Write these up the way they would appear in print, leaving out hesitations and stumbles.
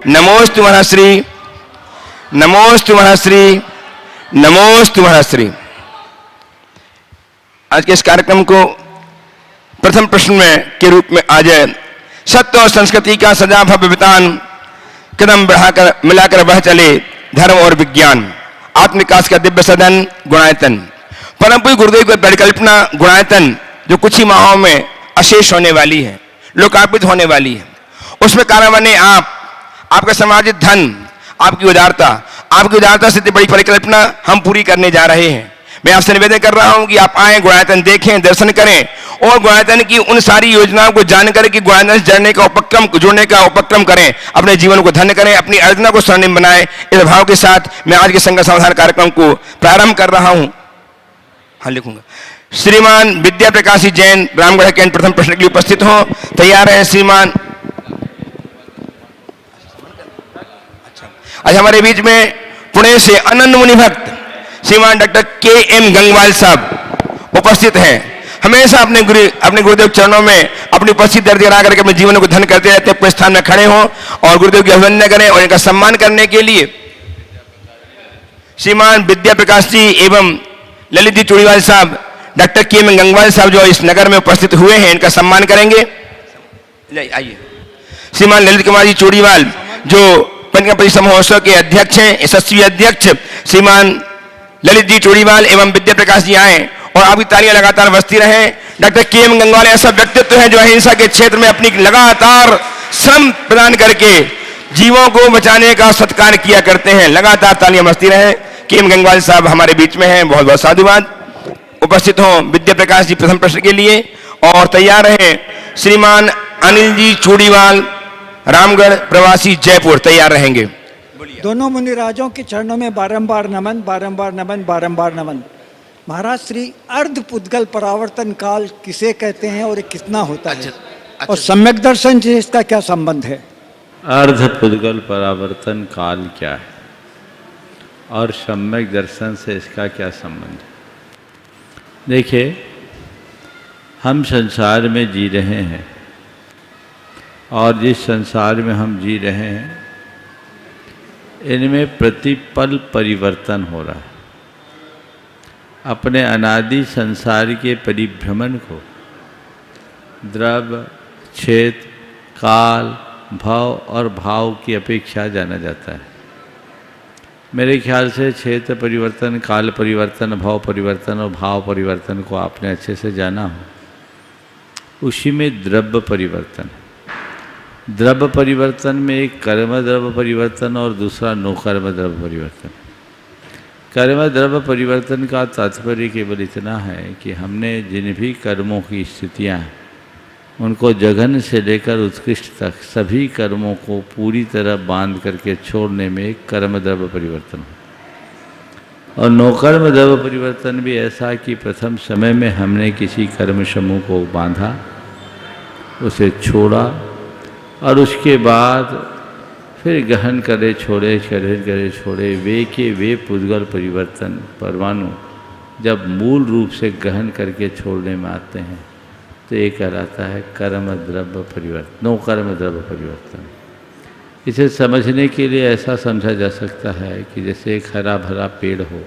नमोस्तु महश्री, नमोस्तु महश्री, नमोस्तु महश्री। आज के इस कार्यक्रम को प्रथम प्रश्न में के रूप में आज सत्य और संस्कृति का सदा भव्य वितान, कदम बढ़ाकर मिलाकर बह चले धर्म और विज्ञान, आत्मविकास का दिव्य सदन गुणायतन। परम पूज्य गुरुदेव की परिकल्पना गुणायतन जो कुछ ही माहों में अशेष होने वाली है, लोकार्पित होने वाली है, उसमें कारण बने आप, आपका समाजिक धन, आपकी उदारता से बड़ी परिकल्पना हम पूरी करने जा रहे हैं। मैं आपसे निवेदन कर रहा हूं कि आप आए, गुणायतन देखें, दर्शन करें और गुणायतन की उन सारी योजनाओं को जानकर कि गुणायतन से जुड़ने का उपक्रम करें, अपने जीवन को धन्य करें, अपनी अर्चना को स्वर्णिम बनाएं। इस भाव के साथ मैं आज के संगत समाधान कार्यक्रम को प्रारंभ कर रहा हूं। हाँ, लिखूंगा। श्रीमान विद्या प्रकाशी जैन, रामगढ़ कैंट, प्रथम प्रश्न के लिए उपस्थित हो। तैयार है श्रीमान? आज हमारे बीच में पुणे से अनंत मुनि भक्त श्रीमान डॉक्टर के.एम. गंगवाल साहब उपस्थित हैं। हमेशा अपने गुरुदेव चरणों में अपनी उपस्थिति दर्ज करा करके अपने जीवन को धन्य करते रहते हैं। अपने स्थान में खड़े हों और गुरुदेव की अभिवंदना करें और इनका सम्मान करने के लिए श्रीमान विद्या प्रकाश जी एवं ललित जी चूड़ीवाल साहब, डॉक्टर के.एम. गंगवाल साहब जो इस नगर में उपस्थित हुए हैं, इनका सम्मान करेंगे। आइए। श्रीमान ललित कुमार जी चूड़ीवाल जो पंचगण महोत्सव के अध्यक्ष हैं, यशस्वी अध्यक्ष श्रीमान ललित जी चूड़ीवाल एवं विद्या प्रकाश जी आए और आपकी तालियां लगातार बजती रहें। Doctor KM. गंगवाल ऐसा व्यक्तित्व है जो अहिंसा के क्षेत्र में अपनी लगातार श्रम प्रदान करके जीवों को बचाने का सत्कार किया करते हैं। लगातार तालियां बजती रहें। के.एम. गंगवाल साहब हमारे बीच में हैं, बहुत बहुत साधुवाद। उपस्थित हों विद्या प्रकाश जी प्रथम प्रश्न के लिए और तैयार रहे श्रीमान अनिल जी चूड़ीवाल, रामगढ़ प्रवासी, जयपुर, तैयार रहेंगे। दोनों मुनिराजों के चरणों में बारंबार नमन, बारंबार नमन, बारंबार नमन। महाराज श्री अर्ध पुद्गल परावर्तन काल किसे कहते हैं और ये कितना होता है और सम्यक दर्शन से इसका क्या संबंध है? अर्ध पुद्गल परावर्तन काल क्या है और सम्यक दर्शन से इसका क्या संबंध है? देखिए, हम संसार में जी रहे हैं और जिस संसार में हम जी रहे हैं इनमें प्रतिपल परिवर्तन हो रहा है। अपने अनादि संसार के परिभ्रमण को द्रव्य, क्षेत्र, काल, भव और भाव की अपेक्षा जाना जाता है। मेरे ख्याल से क्षेत्र परिवर्तन, काल परिवर्तन, भाव परिवर्तन और भाव परिवर्तन को आपने अच्छे से जाना हो। उसी में द्रव्य परिवर्तन, द्रव्य परिवर्तन में एक कर्म द्रव्य परिवर्तन और दूसरा नोकर्म द्रव्य परिवर्तन। कर्म द्रव्य परिवर्तन का तात्पर्य केवल इतना है कि हमने जिन भी कर्मों की स्थितियाँ हैं उनको जघन से लेकर उत्कृष्ट तक सभी कर्मों को पूरी तरह बांध करके छोड़ने में एक कर्म द्रव्य परिवर्तन हो। और नोकर्म द्रव्य परिवर्तन भी ऐसा कि प्रथम समय में हमने किसी कर्म समूह को बांधा, उसे छोड़ा और उसके बाद फिर गहन करे छोड़े वे के वे पुद्गल परिवर्तन परमाणु जब मूल रूप से गहन करके छोड़ने में आते हैं तो ये कहलाता है कर्म द्रव्य परिवर्तन, नो कर्म द्रव्य परिवर्तन। इसे समझने के लिए ऐसा समझा जा सकता है कि जैसे एक हरा भरा पेड़ हो,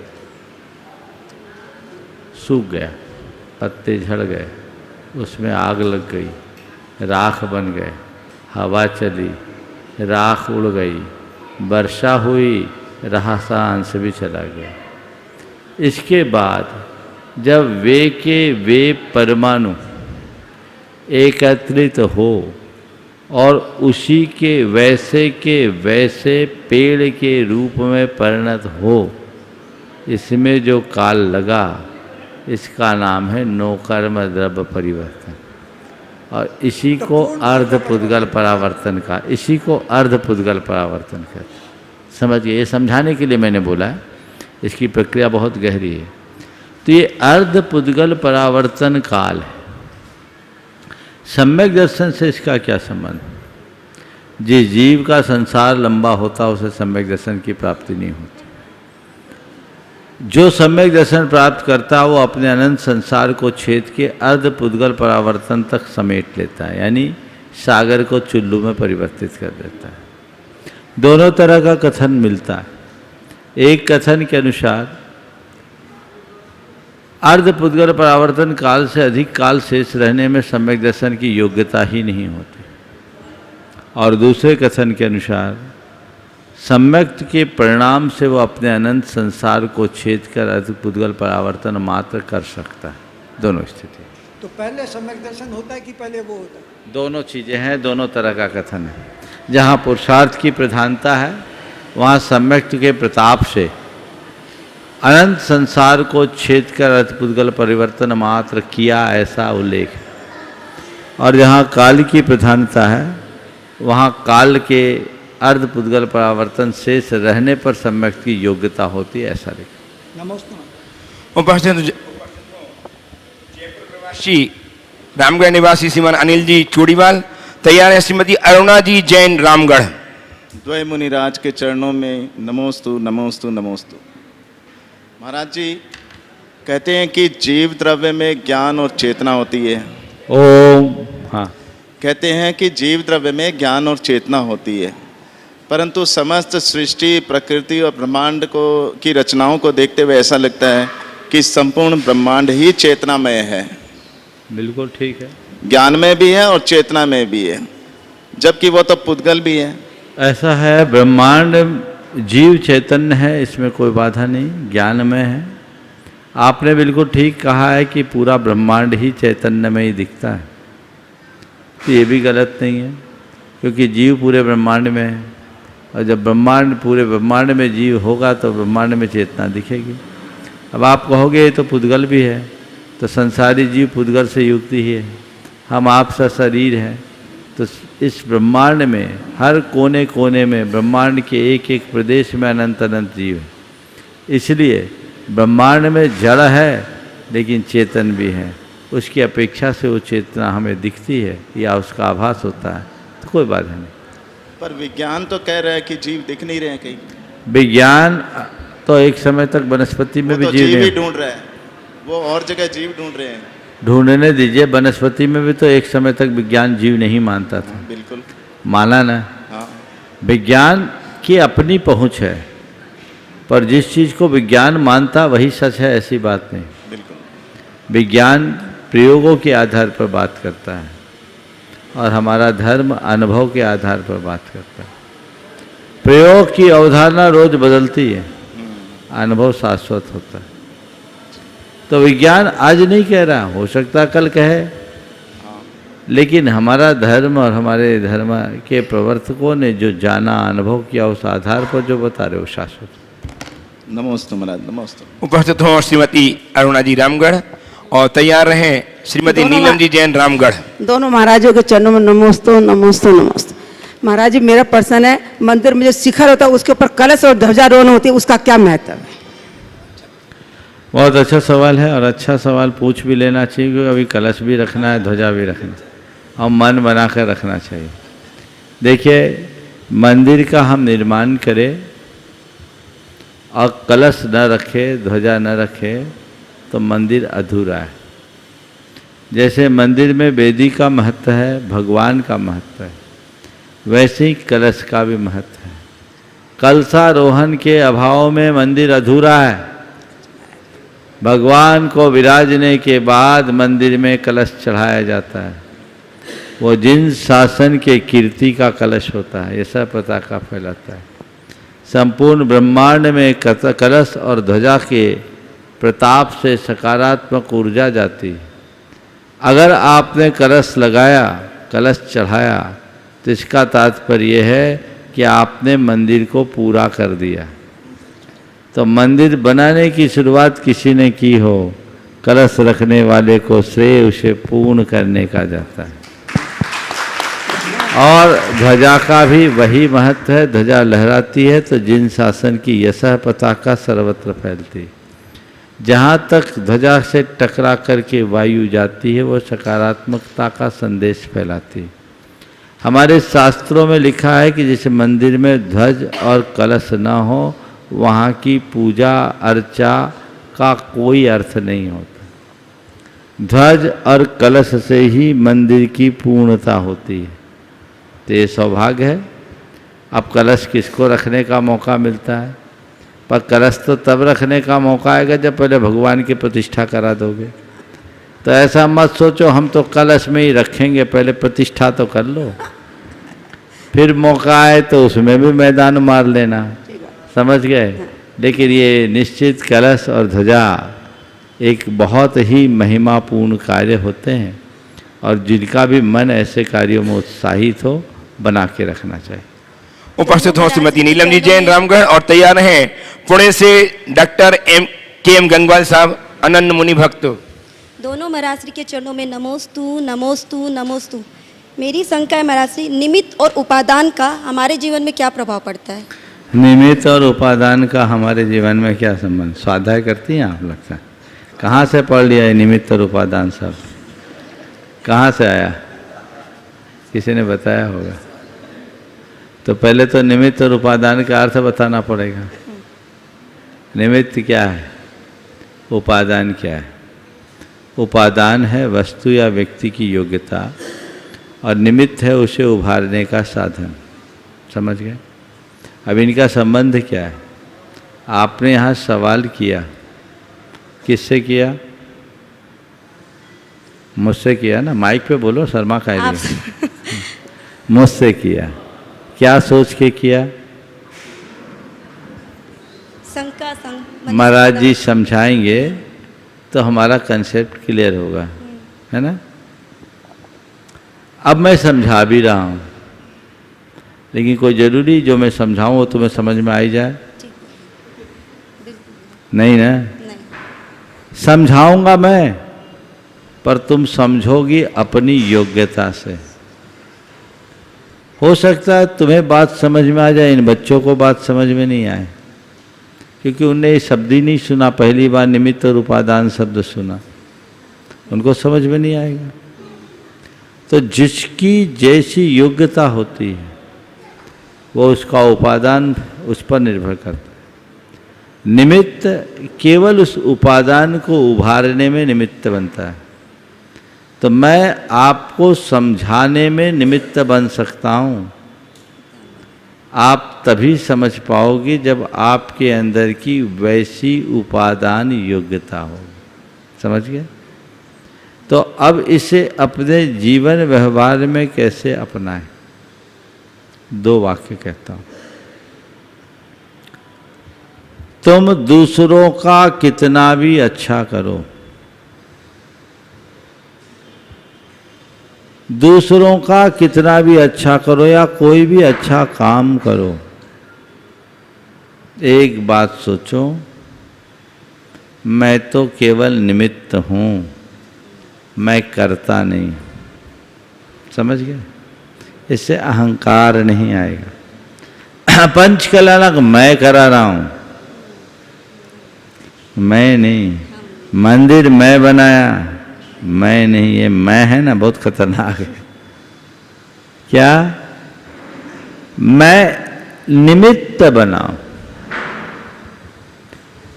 सूख गया, पत्ते झड़ गए, उसमें आग लग गई, राख बन गए, हवा चली, राख उड़ गई, वर्षा हुई, रहा सा अंश भी चला गया। इसके बाद जब वे के वे परमाणु एकत्रित हो और उसी के वैसे पेड़ के रूप में परिणत हो, इसमें जो काल लगा इसका नाम है नोकर्म द्रव्य परिवर्तन। और इसी को अर्ध पुद्गल परावर्तन का, इसी को अर्ध पुद्गल परावर्तन कहते हैं। समझिए, ये समझाने के लिए मैंने बोला है, इसकी प्रक्रिया बहुत गहरी है। तो ये अर्ध पुद्गल परावर्तन काल है। सम्यक दर्शन से इसका क्या संबंध? जिस जीव का संसार लंबा होता उसे सम्यक दर्शन की प्राप्ति नहीं होती। जो सम्यक दर्शन प्राप्त करता है वो अपने अनंत संसार को छेद के अर्ध पुद्गल परावर्तन तक समेट लेता है, यानी सागर को चुल्लू में परिवर्तित कर देता है। दोनों तरह का कथन मिलता है। एक कथन के अनुसार अर्ध पुद्गल परावर्तन काल से अधिक काल शेष रहने में सम्यक दर्शन की योग्यता ही नहीं होती, और दूसरे कथन के अनुसार सम्यक के परिणाम से वो अपने अनंत संसार को छेद कर अर्ध पुद्गल परावर्तन मात्र कर सकता है। दोनों स्थिति। तो पहले सम्यक दर्शन होता है कि पहले वो होता है? दोनों चीज़ें हैं, दोनों तरह का कथन है। जहाँ पुरुषार्थ की प्रधानता है वहाँ सम्यक के प्रताप से अनंत संसार को छेद कर अर्धपुद्गल परिवर्तन मात्र किया, ऐसा उल्लेख है। और जहाँ काल की प्रधानता है वहाँ काल के अर्धपुद्गल परावर्तन शेष रहने पर सम्यक की योग्यता होती है, ऐसा लिखा। नमस्ते। उपस्थित जयपुर प्रवासी रामगढ़ निवासी श्रीमान अनिल जी चूड़ीवाल, तैयार है श्रीमती अरुणा जी जैन रामगढ़। द्वय मुनिराज के चरणों में नमोस्तु नमोस्तु नमोस्तु। महाराज जी कहते हैं कि जीव द्रव्य में ज्ञान और चेतना होती है। ओम। हाँ, कहते हैं कि जीव द्रव्य में ज्ञान और चेतना होती है, परंतु समस्त सृष्टि, प्रकृति और ब्रह्मांड को की रचनाओं को देखते हुए ऐसा लगता है कि संपूर्ण ब्रह्मांड ही चेतनामय है। बिल्कुल ठीक है। ज्ञान में भी है और चेतना में भी है, जबकि वो तो पुद्गल भी है। ऐसा है, ब्रह्मांड जीव चैतन्य है, इसमें कोई बाधा नहीं, ज्ञान में है। आपने बिल्कुल ठीक कहा है कि पूरा ब्रह्मांड ही चैतन्य में ही दिखता है, तो ये भी गलत नहीं है, क्योंकि जीव पूरे ब्रह्मांड में है, और जब ब्रह्मांड पूरे ब्रह्मांड में जीव होगा तो ब्रह्मांड में चेतना दिखेगी। अब आप कहोगे ये तो पुद्गल भी है, तो संसारी जीव पुद्गल से युक्त ही है। हम आपसा शरीर है, तो इस ब्रह्मांड में हर कोने कोने में ब्रह्मांड के एक एक प्रदेश में अनंत अनंत जीव है। इसलिए ब्रह्मांड में जड़ है लेकिन चेतन भी है, उसकी अपेक्षा से वो चेतना हमें दिखती है या उसका आभास होता है, तो कोई बाधा नहीं। पर विज्ञान तो कह रहा है कि जीव दिख नहीं रहे हैं कहीं। विज्ञान तो एक समय तक वनस्पति में भी तो जीव जीव ही नहीं, ढूंढ रहा है, वो और जगह जीव ढूंढ रहे हैं। ढूंढने दीजिए। वनस्पति में भी तो एक समय तक विज्ञान जीव नहीं मानता था, बिल्कुल माना ना। हाँ। विज्ञान की अपनी पहुंच है, पर जिस चीज़ को विज्ञान मानता वही सच है, ऐसी बात नहीं। बिल्कुल विज्ञान प्रयोगों के आधार पर बात करता है, और हमारा धर्म अनुभव के आधार पर बात करता है। प्रयोग की अवधारणा रोज बदलती है, अनुभव शाश्वत होता है। तो विज्ञान आज नहीं कह रहा, हो सकता कल कहे, लेकिन हमारा धर्म और हमारे धर्म के प्रवर्तकों ने जो जाना, अनुभव किया, उस आधार पर जो बता रहे हो शाश्वत। नमोस्तु महाराज, नमोस्तु। उपस्थित हो श्रीमती अरुणा जी रामगढ़, और तैयार रहे श्रीमती नीलम जी जैन रामगढ़। दोनों महाराजों के चरणों में नमोस्तु नमोस्तु नमोस्तु। महाराज जी, मेरा प्रश्न है, मंदिर में जो शिखर होता है उसके ऊपर कलश और ध्वजारोहण होती है, उसका क्या महत्व है? बहुत अच्छा सवाल है, और अच्छा सवाल पूछ भी लेना चाहिए, क्योंकि अभी कलश भी रखना है, ध्वजा भी रखना है, और मन बना कर रखना चाहिए। देखिए, मंदिर का हम निर्माण करें और कलश न रखे, ध्वजा न रखे, तो मंदिर अधूरा है। जैसे मंदिर में वेदी का महत्व है, भगवान का महत्व है, वैसे ही कलश का भी महत्व है। कलशारोहण के अभाव में मंदिर अधूरा है। भगवान को विराजने के बाद मंदिर में कलश चढ़ाया जाता है, वो जिन शासन के कीर्ति का कलश होता है, ये सब पताका फैलाता है। संपूर्ण ब्रह्मांड में कलश और ध्वजा के प्रताप से सकारात्मक ऊर्जा जाती है। अगर आपने कलश लगाया, कलश चढ़ाया, तो इसका तात्पर्य है कि आपने मंदिर को पूरा कर दिया। तो मंदिर बनाने की शुरुआत किसी ने की हो, कलश रखने वाले को श्रेय उसे पूर्ण करने का जाता है। और ध्वजा का भी वही महत्व है। ध्वजा लहराती है तो जिन शासन की यशः पताका सर्वत्र फैलती है। जहाँ तक ध्वजा से टकरा करके वायु जाती है, वो सकारात्मकता का संदेश फैलाती है। हमारे शास्त्रों में लिखा है कि जिस मंदिर में ध्वज और कलश न हो, वहाँ की पूजा अर्चा का कोई अर्थ नहीं होता। ध्वज और कलश से ही मंदिर की पूर्णता होती है। तो ये सौभाग्य है। अब कलश किसको रखने का मौका मिलता है? पर कलश तो तब रखने का मौका आएगा जब पहले भगवान की प्रतिष्ठा करा दोगे। तो ऐसा मत सोचो हम तो कलश में ही रखेंगे, पहले प्रतिष्ठा तो कर लो, फिर मौका आए तो उसमें भी मैदान मार लेना। समझ गए? लेकिन ये निश्चित कलश और ध्वजा एक बहुत ही महिमापूर्ण कार्य होते हैं, और जिनका भी मन ऐसे कार्यों में उत्साहित हो बना के रखना चाहिए। उपस्थित हो श्रीमती नीलम जी जैन रामगढ़, और तैयार हैं पुणे से डॉक्टर के.एम. गंगवाल साहब, अनन्य मुनि भक्त। दोनों महाराज श्री के चरणों में नमोस्तु नमोस्तु नमोस्तु। मेरी शंका है महाराज श्री, निमित्त और उपादान का हमारे जीवन में क्या प्रभाव पड़ता है? निमित्त और उपादान का हमारे जीवन में क्या संबंध? स्वाध्याय करती हैं आप? लगता है कहाँ से पढ़ लिया है निमित्त और उपादान सब? कहाँ से आया? किसी ने बताया होगा? तो पहले तो निमित्त और उपादान का अर्थ बताना पड़ेगा। निमित्त क्या है? उपादान क्या है? उपादान है वस्तु या व्यक्ति की योग्यता, और निमित्त है उसे उभारने का साधन। समझ गए? अब इनका संबंध क्या है? आपने यहाँ सवाल किया, किससे किया? मुझसे किया ना? माइक पे बोलो, शर्मा का लिए। मुझसे किया। क्या सोच के किया? शंका महाराज जी समझाएंगे तो हमारा कंसेप्ट क्लियर होगा, है ना? अब मैं समझा भी रहा हूँ, लेकिन कोई ज़रूरी जो मैं समझाऊँ वो तुम्हें समझ में आई जाए? नहीं ना? नहीं। समझाऊंगा मैं, पर तुम समझोगी अपनी योग्यता से। हो सकता है तुम्हें बात समझ में आ जाए, इन बच्चों को बात समझ में नहीं आए, क्योंकि उनने ये शब्द ही नहीं सुना, पहली बार निमित्त और उपादान शब्द सुना, उनको समझ में नहीं आएगा। तो जिसकी जैसी योग्यता होती है वो उसका उपादान उस पर निर्भर करता है। निमित्त केवल उस उपादान को उभारने में निमित्त बनता है। तो मैं आपको समझाने में निमित्त बन सकता हूँ, आप तभी समझ पाओगे जब आपके अंदर की वैसी उपादान योग्यता हो। समझ गए? तो अब इसे अपने जीवन व्यवहार में कैसे अपनाएं? दो वाक्य कहता हूँ। तुम दूसरों का कितना भी अच्छा करो, दूसरों का कितना भी अच्छा करो या कोई भी अच्छा काम करो, एक बात सोचो, मैं तो केवल निमित्त हूँ, मैं करता नहीं। समझ गए? इससे अहंकार नहीं आएगा। पंचकलालक मैं करा रहा हूँ, मैं नहीं। मंदिर मैं बनाया, मैं नहीं। ये मैं है ना, बहुत खतरनाक है। क्या? मैं निमित्त बनाऊं।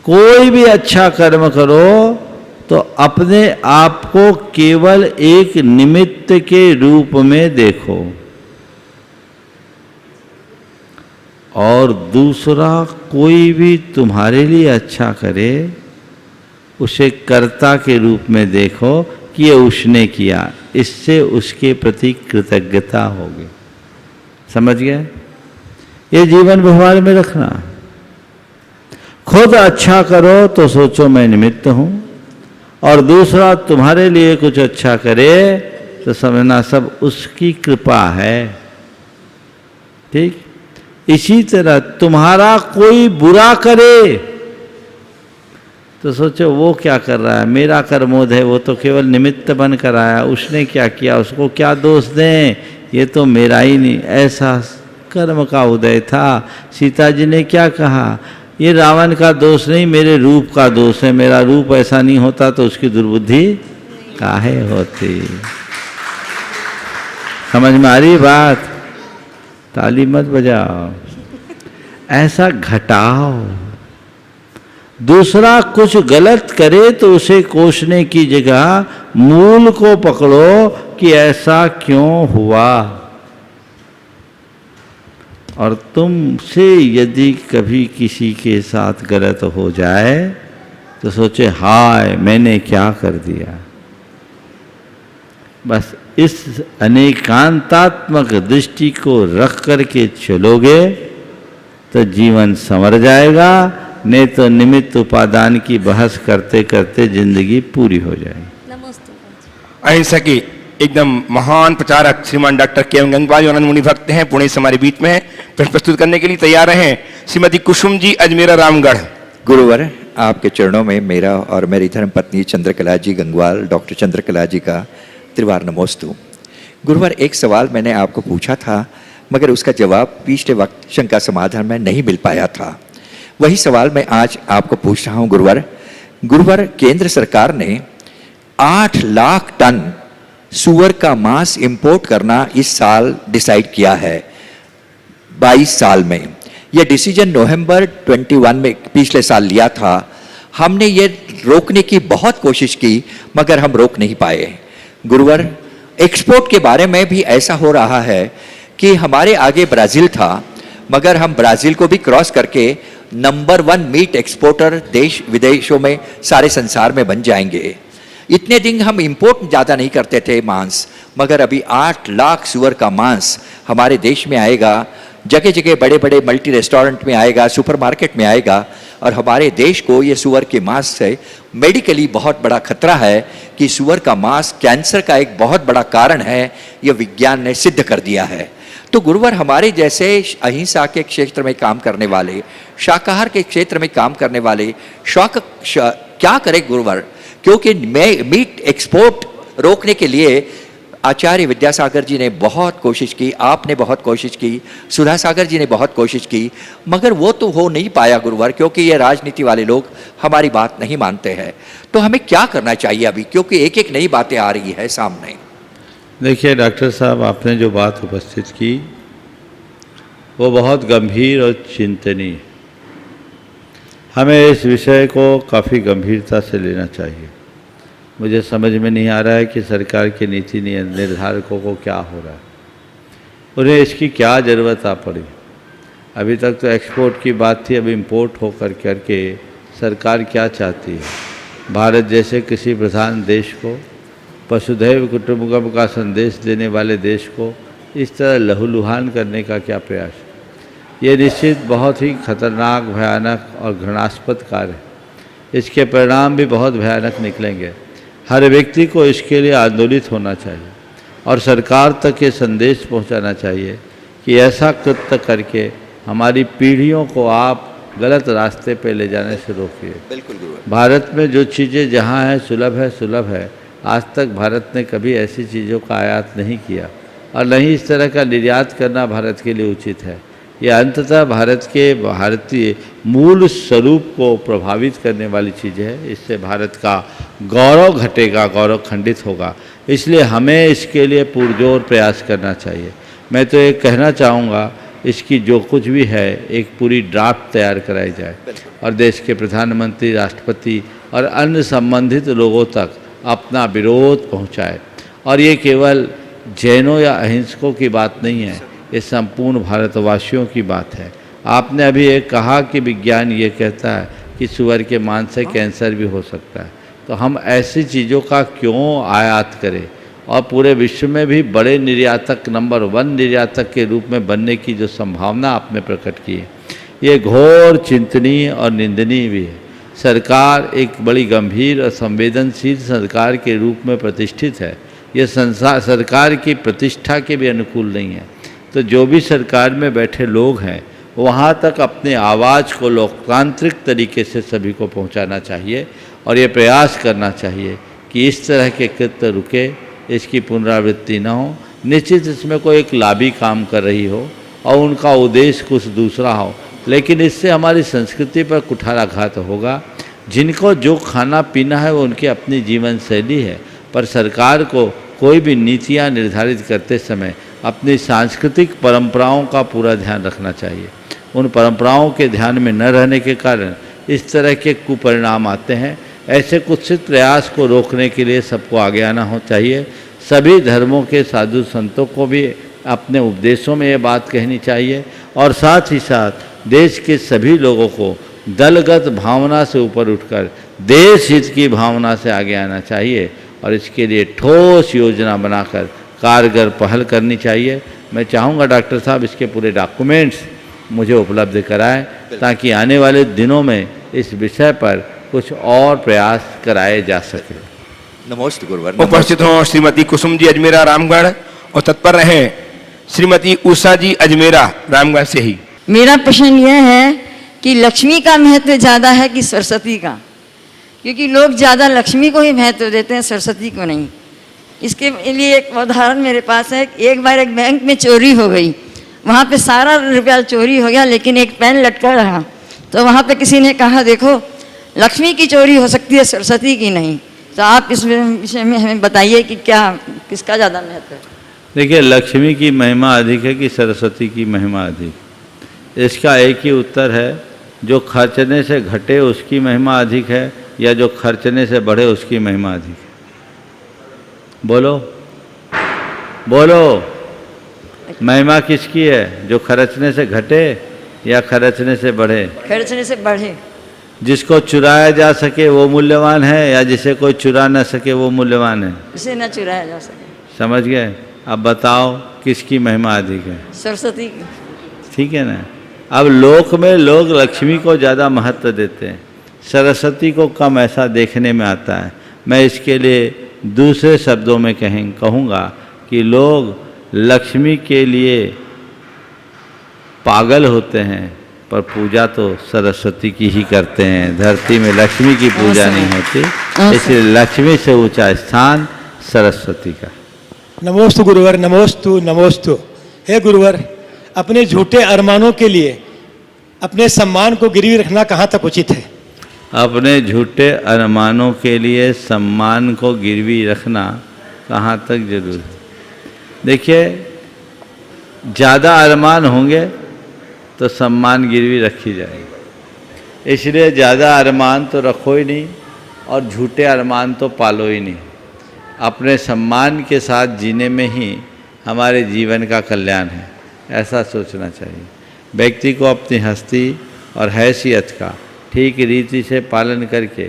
कोई भी अच्छा कर्म करो तो अपने आप को केवल एक निमित्त के रूप में देखो, और दूसरा कोई भी तुम्हारे लिए अच्छा करे उसे कर्ता के रूप में देखो कि ये उसने किया, इससे उसके प्रति कृतज्ञता होगी। समझ गए? ये जीवन व्यवहार में रखना। खुद अच्छा करो तो सोचो मैं निमित्त हूँ, और दूसरा तुम्हारे लिए कुछ अच्छा करे तो समझना सब उसकी कृपा है। ठीक? इसी तरह तुम्हारा कोई बुरा करे तो सोचो वो क्या कर रहा है, मेरा कर्मोद है, वो तो केवल निमित्त बन कर आया, उसने क्या किया, उसको क्या दोष दें, ये तो मेरा ही नहीं। ऐसा कर्म का उदय था। सीता जी ने क्या कहा, ये रावण का दोष नहीं, मेरे रूप का दोष है, मेरा रूप ऐसा नहीं होता तो उसकी दुर्बुद्धि काहे होती। समझ में आ रही बात? ताली मत बजाओ, ऐसा घटाओ। दूसरा कुछ गलत करे तो उसे कोसने की जगह मूल को पकड़ो कि ऐसा क्यों हुआ, और तुमसे यदि कभी किसी के साथ गलत हो जाए तो सोचे हाय मैंने क्या कर दिया। बस इस अनेकांतात्मक दृष्टि को रख करके चलोगे तो जीवन संवर जाएगा, नहीं तो निमित्त उपादान की बहस करते करते जिंदगी पूरी हो जाएगी। नमस्ते। अहिंसा की एकदम महान प्रचारक श्रीमान डॉक्टर के एम गंगवार जो आनंद मुनि भक्त हैं, पुणे से हमारे बीच में हैं। प्रश्न प्रस्तुत करने के लिए तैयार हैं श्रीमती कुसुम जी अजमेरा रामगढ़। गुरुवर, आपके चरणों में मेरा और मेरी धर्मपत्नी चंद्रकला जी गंगवाल, डॉक्टर चंद्रकला जी का त्रिवार नमोस्तु। गुरुवर, एक सवाल मैंने आपको पूछा था मगर उसका जवाब पिछले वक्त शंका समाधान में नहीं मिल पाया था। वही सवाल मैं आज आपको पूछ रहा हूँ गुरुवर, केंद्र सरकार ने 8 लाख टन सुअर का मांस इंपोर्ट करना इस साल डिसाइड किया है 22 साल में। यह डिसीजन नवंबर 21 में पिछले साल लिया था। हमने ये रोकने की बहुत कोशिश की मगर हम रोक नहीं पाए। गुरुवर, एक्सपोर्ट के बारे में भी ऐसा हो रहा है कि हमारे आगे ब्राज़ील था मगर हम ब्राज़ील को भी क्रॉस करके नंबर 1 मीट एक्सपोर्टर देश विदेशों में सारे संसार में बन जाएंगे। इतने दिन हम इंपोर्ट ज़्यादा नहीं करते थे मांस, मगर अभी 8 लाख सुअर का मांस हमारे देश में आएगा, जगह जगह बड़े बड़े मल्टी रेस्टोरेंट में आएगा, सुपरमार्केट में आएगा। और हमारे देश को ये सुअर के मांस से मेडिकली बहुत बड़ा खतरा है कि सुअर का मांस कैंसर का एक बहुत बड़ा कारण है, यह विज्ञान ने सिद्ध कर दिया है। तो गुरुवर, हमारे जैसे अहिंसा के क्षेत्र में काम करने वाले, शाकाहार के क्षेत्र में काम करने वाले क्या करें गुरुवर? क्योंकि मीट एक्सपोर्ट रोकने के लिए आचार्य विद्यासागर जी ने बहुत कोशिश की, आपने बहुत कोशिश की, सुधा सागर जी ने बहुत कोशिश की, मगर वो तो हो नहीं पाया गुरुवर, क्योंकि ये राजनीति वाले लोग हमारी बात नहीं मानते हैं। तो हमें क्या करना चाहिए अभी, क्योंकि एक एक नई बातें आ रही है सामने। देखिए डॉक्टर साहब, आपने जो बात उपस्थित की वो बहुत गंभीर और चिंतनीय। हमें इस विषय को काफ़ी गंभीरता से लेना चाहिए। मुझे समझ में नहीं आ रहा है कि सरकार के नीति निर्धारकों को क्या हो रहा है, उन्हें इसकी क्या ज़रूरत आ पड़ी। अभी तक तो एक्सपोर्ट की बात थी, अब इंपोर्ट होकर करके सरकार क्या चाहती है। भारत जैसे किसी प्रधान देश को, वसुधैव कुटुंबकम का संदेश देने वाले देश को इस तरह लहूलुहान करने का क्या प्रयास? ये निश्चित बहुत ही खतरनाक, भयानक और घृणास्पद कार्य है। इसके परिणाम भी बहुत भयानक निकलेंगे। हर व्यक्ति को इसके लिए आंदोलित होना चाहिए और सरकार तक ये संदेश पहुंचाना चाहिए कि ऐसा कृत्य करके हमारी पीढ़ियों को आप गलत रास्ते पे ले जाने से रोकिए। बिल्कुल गुरुवर। भारत में जो चीज़ें जहाँ हैं सुलभ है। आज तक भारत ने कभी ऐसी चीज़ों का आयात नहीं किया और नहीं इस तरह का निर्यात करना भारत के लिए उचित है। ये अंततः भारत के भारतीय मूल स्वरूप को प्रभावित करने वाली चीज़ है। इससे भारत का गौरव घटेगा, गौरव खंडित होगा। इसलिए हमें इसके लिए पुरजोर प्रयास करना चाहिए। मैं तो ये कहना चाहूँगा, इसकी जो कुछ भी है एक पूरी ड्राफ्ट तैयार कराई जाए और देश के प्रधानमंत्री, राष्ट्रपति और अन्य संबंधित लोगों तक अपना विरोध पहुंचाए। और ये केवल जैनों या अहिंसकों की बात नहीं है, ये संपूर्ण भारतवासियों की बात है। आपने अभी एक कहा कि विज्ञान ये कहता है कि सुअर के मांस से कैंसर भी हो सकता है, तो हम ऐसी चीज़ों का क्यों आयात करें और पूरे विश्व में भी बड़े निर्यातक, नंबर 1 निर्यातक के रूप में बनने की जो संभावना आपने प्रकट की है, ये घोर चिंतनीय और निंदनीय भी है। सरकार एक बड़ी गंभीर और संवेदनशील सरकार के रूप में प्रतिष्ठित है। ये संसार सरकार की प्रतिष्ठा के भी अनुकूल नहीं है। तो जो भी सरकार में बैठे लोग हैं वहाँ तक अपने आवाज़ को लोकतांत्रिक तरीके से सभी को पहुँचाना चाहिए और ये प्रयास करना चाहिए कि इस तरह के कृत्य रुके, इसकी पुनरावृत्ति न हो। निश्चित इसमें कोई एक लाभी काम कर रही हो और उनका उद्देश्य कुछ दूसरा हो, लेकिन इससे हमारी संस्कृति पर कुठाराघात होगा। जिनको जो खाना पीना है वो उनकी अपनी जीवन शैली है, पर सरकार को कोई भी नीतियाँ निर्धारित करते समय अपनी सांस्कृतिक परंपराओं का पूरा ध्यान रखना चाहिए। उन परंपराओं के ध्यान में न रहने के कारण इस तरह के कुपरिणाम आते हैं। ऐसे कुत्सित प्रयास को रोकने के लिए सबको आगे आना हो चाहिए। सभी धर्मों के साधु संतों को भी अपने उपदेशों में ये बात कहनी चाहिए और साथ ही साथ देश के सभी लोगों को दलगत भावना से ऊपर उठकर देश हित की भावना से आगे आना चाहिए और इसके लिए ठोस योजना बनाकर कारगर पहल करनी चाहिए। मैं चाहूँगा डॉक्टर साहब इसके पूरे डॉक्यूमेंट्स मुझे उपलब्ध कराएं ताकि आने वाले दिनों में इस विषय पर कुछ और प्रयास कराए जा सके। नमोस्तु गुरुवर। उपस्थित हों श्रीमती कुसुम जी अजमेरा रामगढ़ और तत्पर रहें श्रीमती उषा जी अजमेरा रामगढ़ से ही। मेरा प्रश्न यह है कि लक्ष्मी का महत्व ज़्यादा है कि सरस्वती का? क्योंकि लोग ज़्यादा लक्ष्मी को ही महत्व देते हैं, सरस्वती को नहीं। इसके लिए एक उदाहरण मेरे पास है। एक बार एक बैंक में चोरी हो गई, वहाँ पे सारा रुपया चोरी हो गया लेकिन एक पेन लटका रहा। तो वहाँ पे किसी ने कहा देखो लक्ष्मी की चोरी हो सकती है, सरस्वती की नहीं। तो आप इस विषय में हमें बताइए कि क्या किसका ज़्यादा महत्व है? देखिए, लक्ष्मी की महिमा अधिक है कि सरस्वती की महिमा अधिक? इसका एक ही उत्तर है, जो खर्चने से घटे उसकी महिमा अधिक है या जो खर्चने से बढ़े उसकी महिमा अधिक है? बोलो बोलो, महिमा किसकी है? जो खर्चने से घटे या खर्चने से बढ़े? खर्चने से बढ़े। जिसको चुराया जा सके वो मूल्यवान है या जिसे कोई चुरा न सके वो मूल्यवान है? उसे न चुराया जा सके। समझ गए? अब बताओ किसकी महिमा अधिक है? सरस्वती की। ठीक है ना। अब लोक में लोग लक्ष्मी को ज़्यादा महत्व देते हैं, सरस्वती को कम, ऐसा देखने में आता है। मैं इसके लिए दूसरे शब्दों में कहूँगा कि लोग लक्ष्मी के लिए पागल होते हैं पर पूजा तो सरस्वती की ही करते हैं। धरती में लक्ष्मी की पूजा नहीं होती, इसलिए लक्ष्मी से ऊंचा स्थान सरस्वती का। नमोस्तु गुरुवर, नमोस्तु नमोस्तु। हे गुरुवर, अपने झूठे अरमानों के लिए अपने सम्मान को गिरवी रखना कहाँ तक उचित है? अपने झूठे अरमानों के लिए सम्मान को गिरवी रखना कहाँ तक जरूर है? देखिए, ज़्यादा अरमान होंगे तो सम्मान गिरवी रखी जाएगी, इसलिए ज़्यादा अरमान तो रखो ही नहीं और झूठे अरमान तो पालो ही नहीं। अपने सम्मान के साथ जीने में ही हमारे जीवन का कल्याण है, ऐसा सोचना चाहिए। व्यक्ति को अपनी हस्ती और हैसियत का ठीक रीति से पालन करके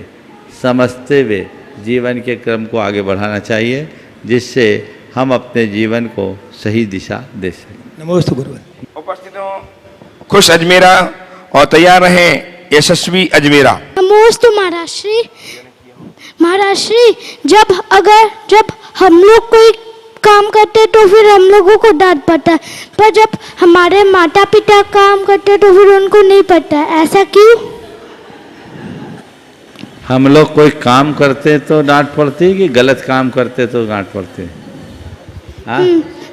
समझते हुए जीवन के क्रम को आगे बढ़ाना चाहिए, जिससे हम अपने जीवन को सही दिशा दे सकें। नमोस्तु गुरुवर। उपस्थित हो खुश अजमेरा और तैयार रहें यशस्वी अजमेरा। नमोस्तु महाराष्ट्री। महाराष्ट्री, जब हम लोग कोई काम करते तो फिर हम लोगों को डांट पड़ता है, पर जब हमारे माता पिता काम करते तो फिर उनको नहीं पड़ता है, ऐसा क्यों? हम लोग कोई काम करते तो डांट पड़ती है कि गलत काम करते तो डांट पड़ती है? हाँ?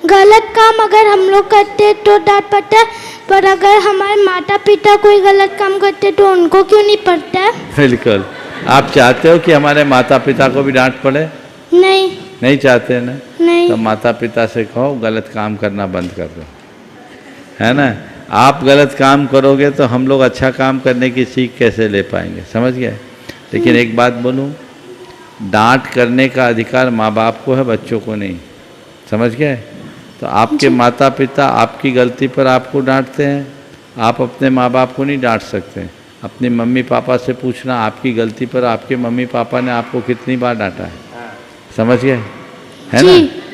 गलत काम अगर हम लोग करते तो डांट पड़ता है, पर अगर हमारे माता पिता कोई गलत काम करते तो उनको क्यों नहीं पड़ता है? बिल्कुल। आप चाहते हो कि हमारे माता पिता को भी डांट पड़े? नहीं चाहते ना? नहीं। तो माता पिता से कहो गलत काम करना बंद कर दो, है ना। आप गलत काम करोगे तो हम लोग अच्छा काम करने की सीख कैसे ले पाएंगे? समझ गए? लेकिन एक बात बोलूं, डांट करने का अधिकार माँ बाप को है, बच्चों को नहीं। समझ गए? तो आपके माता पिता आपकी गलती पर आपको डांटते हैं, आप अपने माँ बाप को नहीं डांट सकते। अपने मम्मी पापा से पूछना आपकी गलती पर आपके मम्मी पापा ने आपको कितनी बार डांटा है। समझ गए? है ना।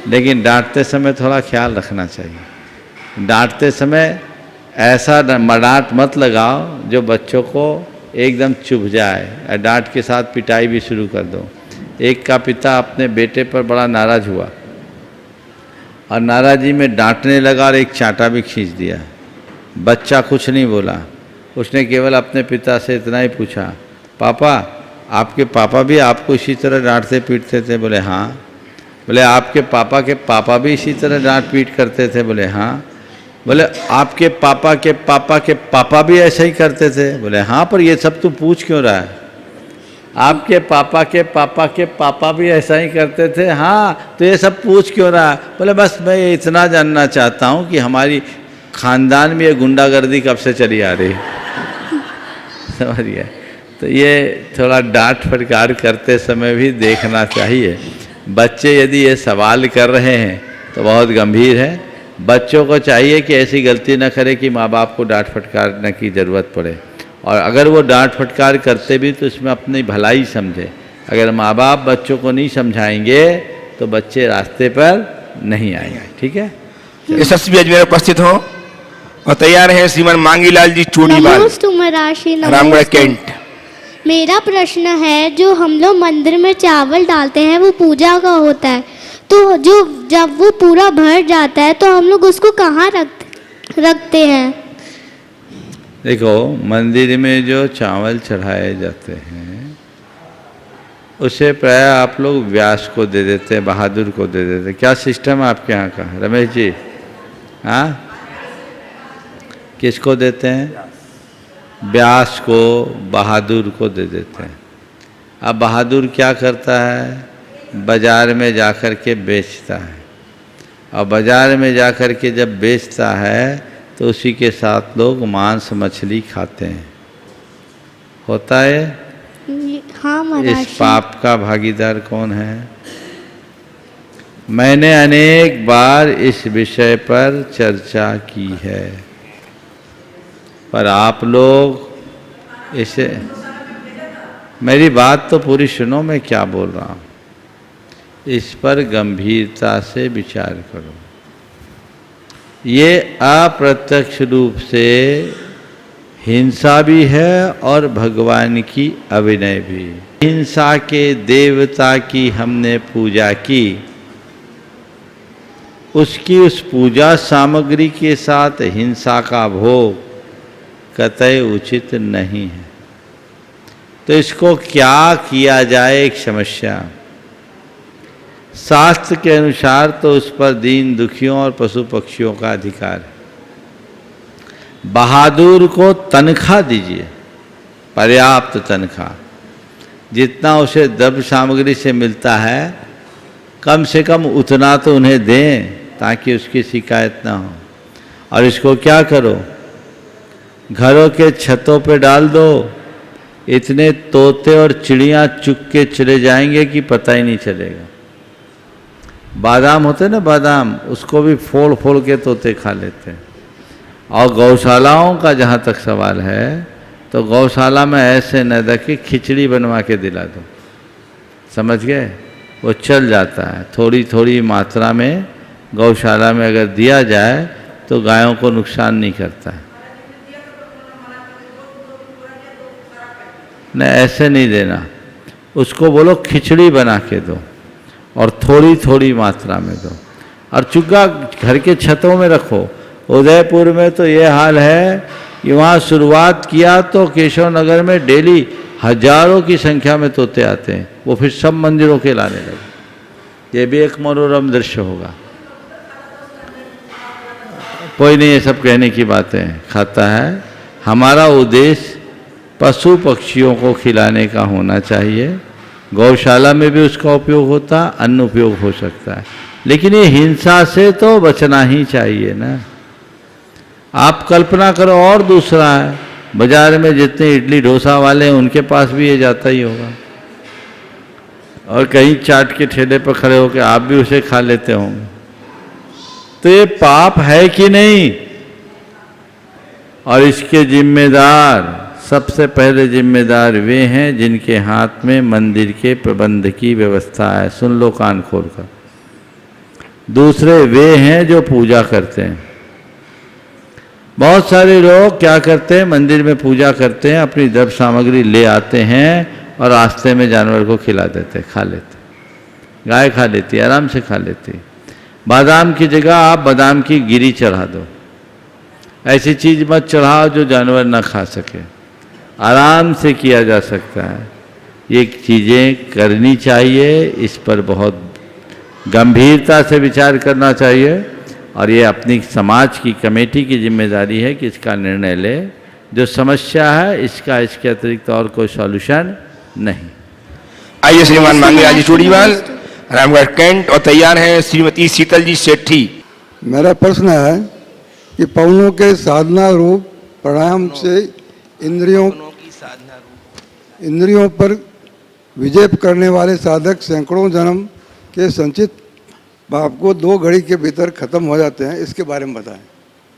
लेकिन डांटते समय थोड़ा ख्याल रखना चाहिए। डांटते समय ऐसा डांट मत लगाओ जो बच्चों को एकदम चुभ जाए, डांट के साथ पिटाई भी शुरू कर दो। एक का पिता अपने बेटे पर बड़ा नाराज़ हुआ और नाराज़ी में डांटने लगा और एक चांटा भी खींच दिया। बच्चा कुछ नहीं बोला, उसने केवल अपने पिता से इतना ही पूछा, पापा आपके पापा भी आपको इसी तरह डांटते पीटते थे? बोले हाँ। बोले आपके पापा भी इसी तरह डांट पीट करते थे? बोले हाँ। बोले आपके पापा भी ऐसा ही करते थे? बोले हाँ। पर ये सब तू पूछ क्यों रहा है? आपके पापा भी ऐसा ही करते थे? हाँ। तो ये सब पूछ क्यों रहा है? बोले बस मैं ये इतना जानना चाहता हूँ कि हमारी खानदान में ये गुंडागर्दी कब से चली आ रही है। समझ गया? तो ये थोड़ा डांट फटकार करते समय भी देखना चाहिए। बच्चे यदि ये सवाल कर रहे हैं तो बहुत गंभीर है। बच्चों को चाहिए कि ऐसी गलती ना करे कि माँ बाप को डांट फटकारने की ज़रूरत पड़े, और अगर वो डांट फटकार करते भी तो इसमें अपनी भलाई समझे। अगर माँ बाप बच्चों को नहीं समझाएंगे तो बच्चे रास्ते पर नहीं आएंगे। ठीक है, यशस्वी अजमेर उपस्थित हो और तैयार हैं श्रीमान मांगीलाल जी चूड़ीवाल, नमोस्तु महाराज, रामगढ़ कैंट। मेरा प्रश्न है, जो हम लोग मंदिर में चावल डालते हैं वो पूजा का होता है, तो जब वो पूरा भर जाता है तो हम लोग उसको कहाँ रखते हैं? देखो, मंदिर में जो चावल चढ़ाए जाते हैं उसे प्राय आप लोग व्यास को दे देते हैं, बहादुर को दे देते हैं। क्या सिस्टम है आपके यहाँ का रमेश जी? हाँ, किसको देते हैं? व्यास को, बहादुर को दे देते हैं। अब बहादुर क्या करता है? बाजार में जाकर के बेचता है, और बाजार में जाकर के जब बेचता है तो उसी के साथ लोग मांस मछली खाते हैं। होता है? हाँ महाराज। इस पाप का भागीदार कौन है? मैंने अनेक बार इस विषय पर चर्चा की है, पर आप लोग इसे, मेरी बात तो पूरी सुनो, मैं क्या बोल रहा हूँ, इस पर गंभीरता से विचार करो। ये अप्रत्यक्ष रूप से हिंसा भी है और भगवान की अभिनय भी। हिंसा के देवता की हमने पूजा की, उसकी उस पूजा सामग्री के साथ हिंसा का भोग कतई उचित नहीं है। तो इसको क्या किया जाए, एक समस्या। शास्त्र के अनुसार तो उस पर दीन दुखियों और पशु पक्षियों का अधिकार है। बहादुर को तनख्वाह दीजिए, पर्याप्त तनख्वाह, जितना उसे द्रव्य सामग्री से मिलता है कम से कम उतना तो उन्हें दें ताकि उसकी शिकायत ना हो। और इसको क्या करो, घरों के छतों पे डाल दो, इतने तोते और चिड़ियाँ चुग के चले जाएंगे कि पता ही नहीं चलेगा। बादाम होते ना, बादाम, उसको भी फोड़ फोड़ के तोते खा लेते हैं। और गौशालाओं का जहाँ तक सवाल है, तो गौशाला में ऐसे न रखे, खिचड़ी बनवा के दिला दो, समझ गए? वो चल जाता है। थोड़ी थोड़ी मात्रा में गौशाला में अगर दिया जाए तो गायों को नुकसान नहीं करता है। नहीं, ऐसे नहीं देना, उसको बोलो खिचड़ी बना के दो और थोड़ी थोड़ी मात्रा में दो। और चुग्गा घर के छतों में रखो। उदयपुर में तो ये हाल है कि वहाँ शुरुआत किया तो केशव नगर में डेली हजारों की संख्या में तोते आते हैं, वो फिर सब मंदिरों के लाने लगे। ये भी एक मनोरम दृश्य होगा। कोई नहीं, ये सब कहने की बातें खाता है। हमारा उद्देश्य पशु पक्षियों को खिलाने का होना चाहिए। गौशाला में भी उसका उपयोग होता, अन्न उपयोग हो सकता है, लेकिन ये हिंसा से तो बचना ही चाहिए ना। आप कल्पना करो, और दूसरा है, बाजार में जितने इडली डोसा वाले हैं उनके पास भी ये जाता ही होगा, और कहीं चाट के ठेले पर खड़े होकर आप भी उसे खा लेते होंगे। तो ये पाप है कि नहीं? और इसके जिम्मेदार, सबसे पहले जिम्मेदार वे हैं जिनके हाथ में मंदिर के प्रबंध की व्यवस्था है। सुन लो कान खोलकर। दूसरे वे हैं जो पूजा करते हैं। बहुत सारे लोग क्या करते हैं, मंदिर में पूजा करते हैं, अपनी द्रव्य सामग्री ले आते हैं और रास्ते में जानवर को खिला देते, खा लेते। गाय खा लेती, आराम से खा लेती। बादाम की जगह आप बादाम की गिरी चढ़ा दो। ऐसी चीज़ मत चढ़ाओ जो जानवर ना खा सके। आराम से किया जा सकता है। ये चीज़ें करनी चाहिए, इस पर बहुत गंभीरता से विचार करना चाहिए, और ये अपनी समाज की कमेटी की जिम्मेदारी है कि इसका निर्णय ले। जो समस्या है इसका, इसके अतिरिक्त और कोई सॉल्यूशन नहीं। आइए श्रीमान मांगीलाल जी चूड़ीवाल, रामगढ़ कैंट, और तैयार हैं श्रीमती शीतल जी सेठी। मेरा प्रश्न है कि पवनों के साधना रूप प्राणायाम से इंद्रियों पर विजय करने वाले साधक सैकड़ों जन्म के संचित पाप को 2 घड़ी के भीतर खत्म हो जाते हैं, इसके बारे में बताएं।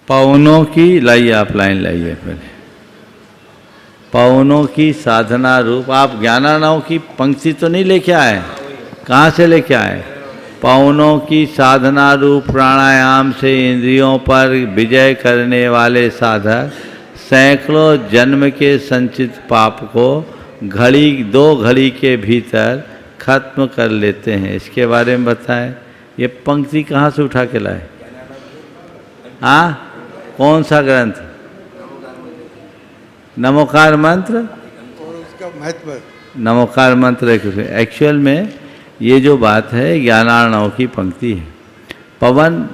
पवनों की लाइए, आप लाइन लाइए पहले। पवनों की साधना रूप, आप ज्ञानार्णव की पंक्ति तो नहीं लेके आए, कहाँ से लेके आए? पवनों की साधना रूप प्राणायाम से इंद्रियों पर विजय करने वाले साधक सैकड़ों जन्म के संचित पाप को 2 घड़ी के भीतर खत्म कर लेते हैं। इसके बारे में बताएं। ये पंक्ति कहाँ से उठा के लाए? हाँ, कौन सा ग्रंथ? नमोकार मंत्र और उसका महत्व। नमोकार मंत्र एक्चुअल में ये जो बात है ज्ञानार्णव की पंक्ति है। पवन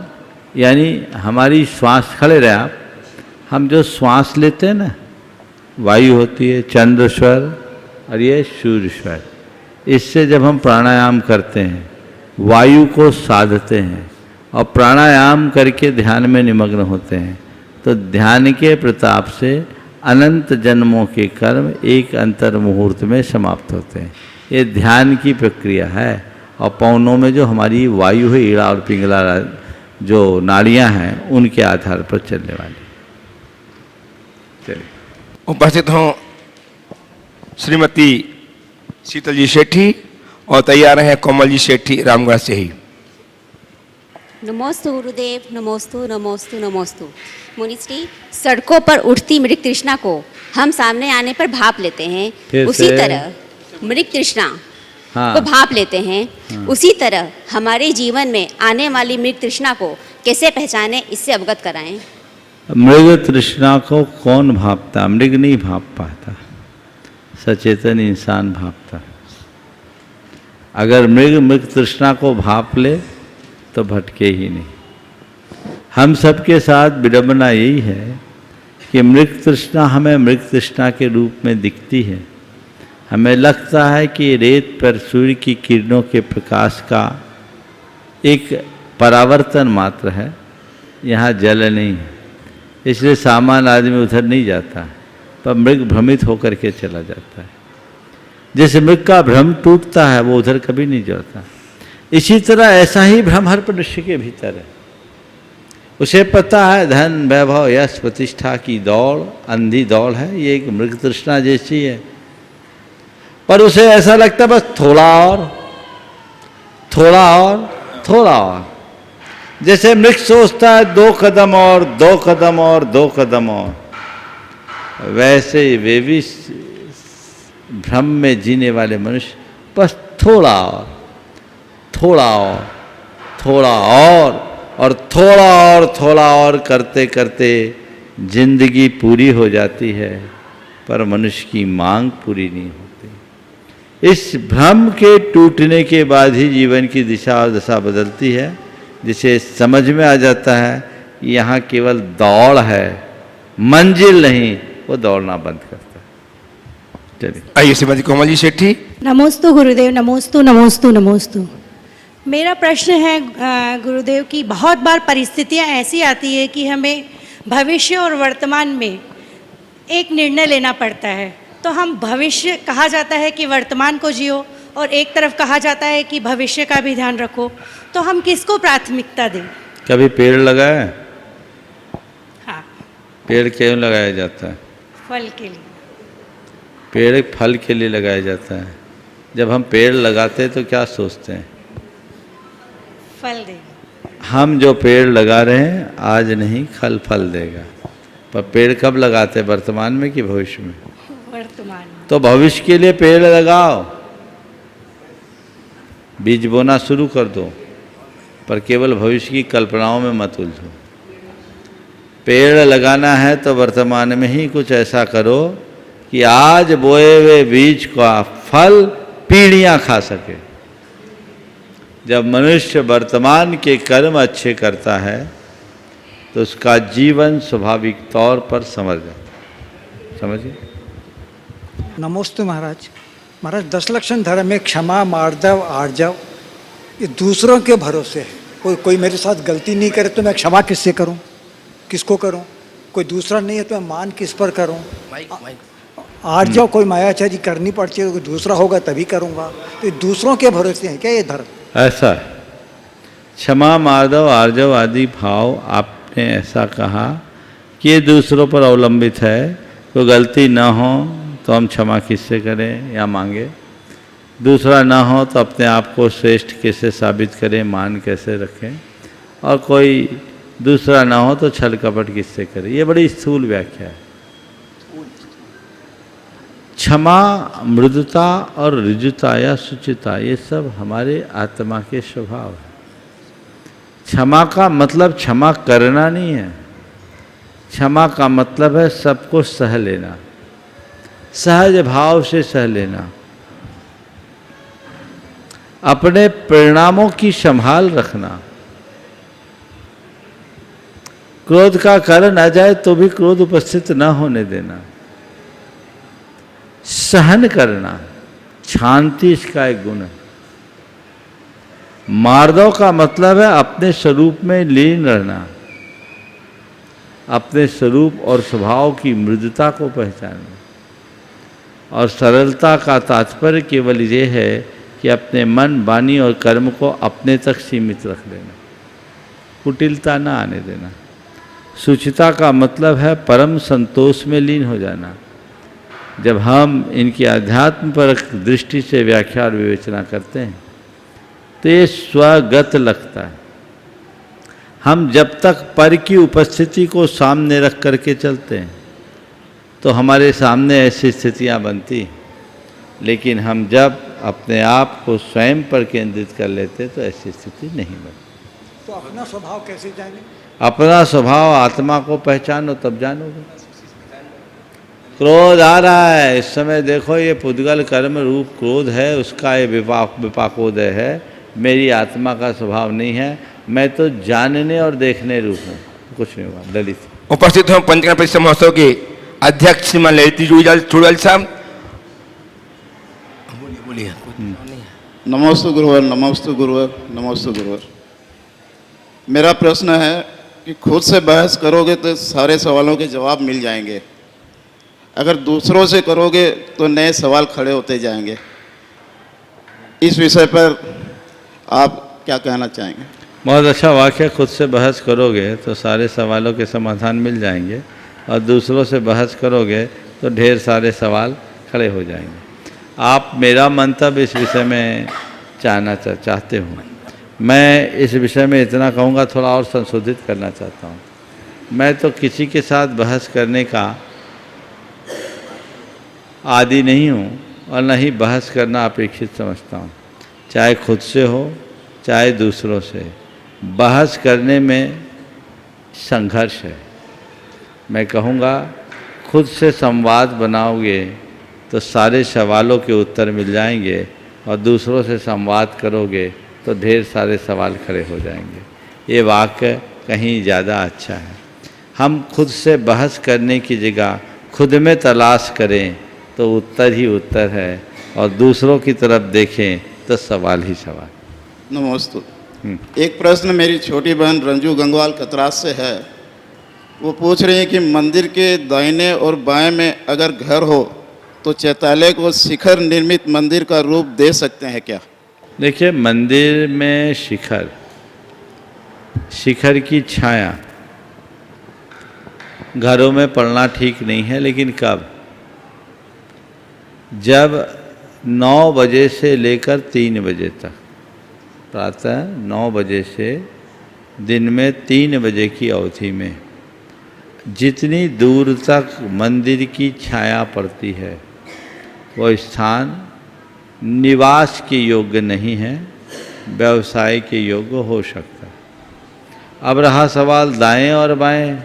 यानी हमारी श्वास, खड़े रहे आप, हम जो श्वास लेते हैं ना, वायु होती है, चंद्र स्वर और ये सूर्य स्वर। इससे जब हम प्राणायाम करते हैं, वायु को साधते हैं और प्राणायाम करके ध्यान में निमग्न होते हैं, तो ध्यान के प्रताप से अनंत जन्मों के कर्म एक अंतर मुहूर्त में समाप्त होते हैं। ये ध्यान की प्रक्रिया है। और पवनों में जो हमारी वायु है, ईड़ा और पिंगला जो नाड़ियां हैं, उनके आधार पर चलने वाली। चलिए, उपस्थित हों श्रीमती शीतल जी सेठी और तैयार हैं कोमल जी सेठी रामगढ़ से ही। नमोस्तु गुरुदेव, नमोस्तु नमोस्तु नमोस्तु। मुनिश्री, सड़कों पर उठती मृग तृष्णा को हम सामने आने पर भाप लेते हैं, उसी तरह मृग तृष्णा को भाप लेते हैं। उसी तरह हमारे जीवन में आने वाली मृग तृष्णा को कैसे पहचाने, इससे अवगत कराएं। मृग तृष्णा को कौन भापता? मृग नहीं भाप पाता, सचेतन इंसान भापता। अगर मृग तृष्णा को भाप ले तो भटके ही नहीं। हम सबके साथ विडंबना यही है कि मृग तृष्णा हमें मृग तृष्णा के रूप में दिखती है। हमें लगता है कि रेत पर सूर्य की किरणों के प्रकाश का एक परावर्तन मात्र है, यहाँ जल नहीं है, इसलिए सामान्य आदमी उधर नहीं जाता, पर मृग भ्रमित होकर के चला जाता है। जैसे मृग का भ्रम टूटता है, वो उधर कभी नहीं जाता। इसी तरह ऐसा ही भ्रम हर मनुष्य के भीतर है। उसे पता है धन वैभव यश प्रतिष्ठा की दौड़ अंधी दौड़ है, ये एक मृग तृष्णा जैसी है, पर उसे ऐसा लगता है बस थोड़ा और थोड़ा और थोड़ा और। जैसे मृग सोचता है 2 कदम और 2 कदम और 2 कदम और, वैसे वे भी भ्रम में जीने वाले मनुष्य बस थोड़ा और थोड़ा और थोड़ा और थोड़ा और करते करते जिंदगी पूरी हो जाती है, पर मनुष्य की मांग पूरी नहीं होती। इस भ्रम के टूटने के बाद ही जीवन की दिशा और दशा बदलती है, जिसे समझ में आ जाता है यहाँ केवल दौड़ है, मंजिल नहीं। वो दौड़ना बंद करता है। चलिए, आइए श्रीमती कोमल जी सेठी। नमोस्तु गुरुदेव, नमोस्तु नमोस्तु नमोस्तु। मेरा प्रश्न है गुरुदेव की, बहुत बार परिस्थितियाँ ऐसी आती है कि हमें भविष्य और वर्तमान में एक निर्णय लेना पड़ता है। तो हम भविष्य, कहा जाता है कि वर्तमान को जियो, और एक तरफ कहा जाता है कि भविष्य का भी ध्यान रखो, तो हम किसको प्राथमिकता दें? कभी पेड़ लगाया? हाँ। पेड़ क्यों लगाया जाता है? फल के लिए। पेड़ फल के लिए लगाया जाता है। जब हम पेड़ लगाते हैं तो क्या सोचते हैं? फल देगा। हम जो पेड़ लगा रहे हैं आज नहीं कल फल देगा, पर पेड़ कब लगाते हैं? वर्तमान में कि भविष्य में? वर्तमान में। तो भविष्य के लिए पेड़ लगाओ, बीज बोना शुरू कर दो, पर केवल भविष्य की कल्पनाओं में मत उलझो। पेड़ लगाना है तो वर्तमान में ही कुछ ऐसा करो कि आज बोए हुए बीज का फल पीढ़ियां खा सके। जब मनुष्य वर्तमान के कर्म अच्छे करता है तो उसका जीवन स्वाभाविक तौर पर समझ जाता है। समझिए। नमोस्तु महाराज। महाराज 10 लक्षण धर्म में क्षमा, मार्दव, आर्जव, ये दूसरों के भरोसे है। कोई मेरे साथ गलती नहीं करे तो मैं क्षमा किससे करूं, किसको करूं? कोई दूसरा नहीं है तो मैं मान किस पर करूं? आर्जव कोई मायाचारी करनी पड़ती है, कोई दूसरा होगा तभी करूंगा। तो ये दूसरों के भरोसे है क्या ये धर्म? ऐसा है। क्षमा, मार्दव, आर्जव आदि भाव आपने ऐसा कहा कि ये दूसरों पर अवलंबित है। कोई गलती ना हो तो हम क्षमा किससे करें या मांगे, दूसरा ना हो तो अपने आप को श्रेष्ठ कैसे साबित करें, मान कैसे रखें, और कोई दूसरा ना हो तो छल कपट किससे करें। ये बड़ी स्थूल व्याख्या है। क्षमा, मृदुता और ऋजुता या शुचिता ये सब हमारे आत्मा के स्वभाव है। क्षमा का मतलब क्षमा करना नहीं है, क्षमा का मतलब है सबको सह लेना, सहज भाव से सह लेना, अपने परिणामों की संभाल रखना। क्रोध का कारण आ जाए तो भी क्रोध उपस्थित न होने देना, सहन करना, शांति इसका एक गुण है। मार्दव का मतलब है अपने स्वरूप में लीन रहना, अपने स्वरूप और स्वभाव की मृदुता को पहचानना, और सरलता का तात्पर्य केवल ये है कि अपने मन, वाणी और कर्म को अपने तक सीमित रख देना, कुटिलता ना आने देना। शुचिता का मतलब है परम संतोष में लीन हो जाना। जब हम इनकी आध्यात्म पर दृष्टि से व्याख्या और विवेचना करते हैं तो ये स्वगत लगता है। हम जब तक पर की उपस्थिति को सामने रख करके चलते हैं तो हमारे सामने ऐसी स्थितियां बनती हैं, लेकिन हम जब अपने आप को स्वयं पर केंद्रित कर लेते तो ऐसी स्थिति नहीं बनती। तो अपना स्वभाव कैसे जाने? अपना स्वभाव आत्मा को पहचानो तब जानोगे। क्रोध आ रहा है इस समय, देखो ये पुद्गल कर्म रूप क्रोध है, उसका ये विपाकोदय है, मेरी आत्मा का स्वभाव नहीं है, मैं तो जानने और देखने रूप हूँ, कुछ नहीं हुआ। ललित उपस्थित हो पंचकर्म परिश्रम महोत्सव के अध्यक्ष श्रीमान ललित चुड़ैल साहब। बोलिए। नमोस्तु गुरुवर, नमोस्तु गुरुवर, नमोस्तु गुरुवर। मेरा प्रश्न है कि खुद से बहस करोगे तो सारे सवालों के जवाब मिल जाएंगे, अगर दूसरों से करोगे तो नए सवाल खड़े होते जाएंगे। इस विषय पर आप क्या कहना चाहेंगे? बहुत अच्छा वाक्य। खुद से बहस करोगे तो सारे सवालों के समाधान मिल जाएंगे, और दूसरों से बहस करोगे तो ढेर सारे सवाल खड़े हो जाएंगे। आप मेरा मंतव्य इस विषय में चाहते हो। मैं इस विषय में इतना कहूँगा, थोड़ा और संशोधित करना चाहता हूँ। मैं तो किसी के साथ बहस करने का आदी नहीं हूँ, और न ही बहस करना अपेक्षित समझता हूँ। चाहे खुद से हो चाहे दूसरों से, बहस करने में संघर्ष है। मैं कहूँगा खुद से संवाद बनाओगे तो सारे सवालों के उत्तर मिल जाएंगे, और दूसरों से संवाद करोगे तो ढेर सारे सवाल खड़े हो जाएंगे। ये वाक्य कहीं ज़्यादा अच्छा है। हम खुद से बहस करने की जगह खुद में तलाश करें तो उत्तर ही उत्तर है, और दूसरों की तरफ देखें तो सवाल ही सवाल। नमोस्तु। एक प्रश्न मेरी छोटी बहन रंजू गंगवाल कतरास से है। वो पूछ रही है कि मंदिर के दाहिने और बाएं में अगर घर हो तो चैतालय को शिखर निर्मित मंदिर का रूप दे सकते हैं क्या? देखिए, मंदिर में शिखर की छाया घरों में पड़ना ठीक नहीं है, लेकिन कब? जब 9 बजे से लेकर 3 बजे तक, प्रातः 9 बजे से दिन में 3 बजे की अवधि में जितनी दूर तक मंदिर की छाया पड़ती है वो स्थान निवास के योग्य नहीं है, व्यवसाय के योग्य हो सकता है। अब रहा सवाल दाएं और बाएं,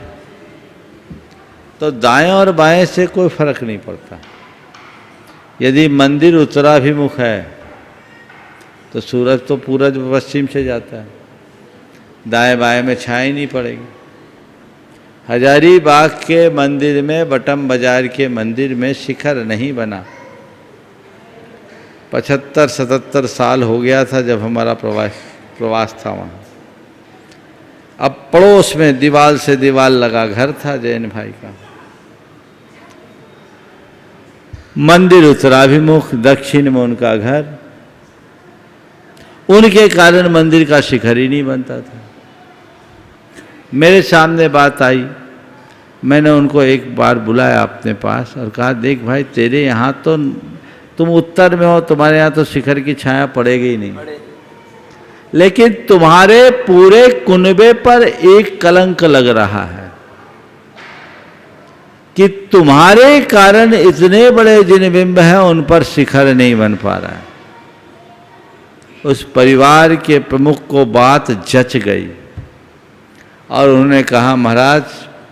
तो दाएं और बाएं से कोई फर्क नहीं पड़ता। यदि मंदिर उत्तराभिमुख है तो सूरज तो पूरब पश्चिम से जाता है, दाएं बाएं में छाया नहीं पड़ेगी। हजारीबाग के मंदिर में, बटम बाजार के मंदिर में शिखर नहीं बना। 75-77 साल हो गया था जब हमारा प्रवास था वहाँ। अब पड़ोस में दीवार से दीवार लगा घर था जैन भाई का। मंदिर उत्तराभिमुख, दक्षिण में उनका घर, उनके कारण मंदिर का शिखर ही नहीं बनता था। मेरे सामने बात आई, मैंने उनको एक बार बुलाया अपने पास और कहा, देख भाई, तेरे यहाँ तो, तुम उत्तर में हो, तुम्हारे यहाँ तो शिखर की छाया पड़ेगी ही नहीं, लेकिन तुम्हारे पूरे कुनबे पर एक कलंक लग रहा है कि तुम्हारे कारण इतने बड़े जिन बिंब हैं उन पर शिखर नहीं बन पा रहा है। उस परिवार के प्रमुख को बात जच गई और उन्होंने कहा, महाराज,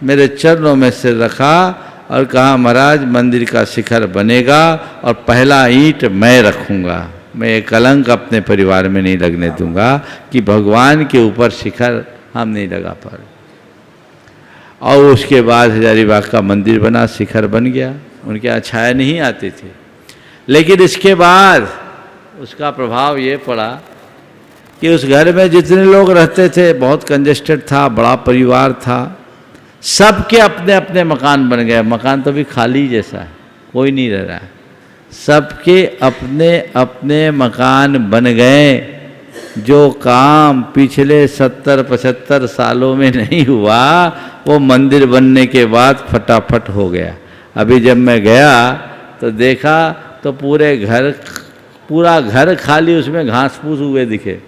मेरे चरणों में सिर रखा और कहा, महाराज, मंदिर का शिखर बनेगा और पहला ईंट मैं रखूंगा। मैं ये कलंक अपने परिवार में नहीं लगने दूंगा कि भगवान के ऊपर शिखर हम नहीं लगा पा रहे। और उसके बाद हजारीबाग का मंदिर बना, शिखर बन गया। उनके यहाँ छाया नहीं आती थी, लेकिन इसके बाद उसका प्रभाव ये पड़ा कि उस घर में जितने लोग रहते थे, बहुत कंजेस्टेड था, बड़ा परिवार था, सबके अपने अपने मकान बन गए। मकान तो भी खाली जैसा है, कोई नहीं रह रहा है, सबके अपने अपने मकान बन गए। जो काम पिछले 70-75 सालों में नहीं हुआ, वो मंदिर बनने के बाद फटाफट हो गया। अभी जब मैं गया तो देखा तो पूरा घर खाली, उसमें घास फूस हुए दिखे।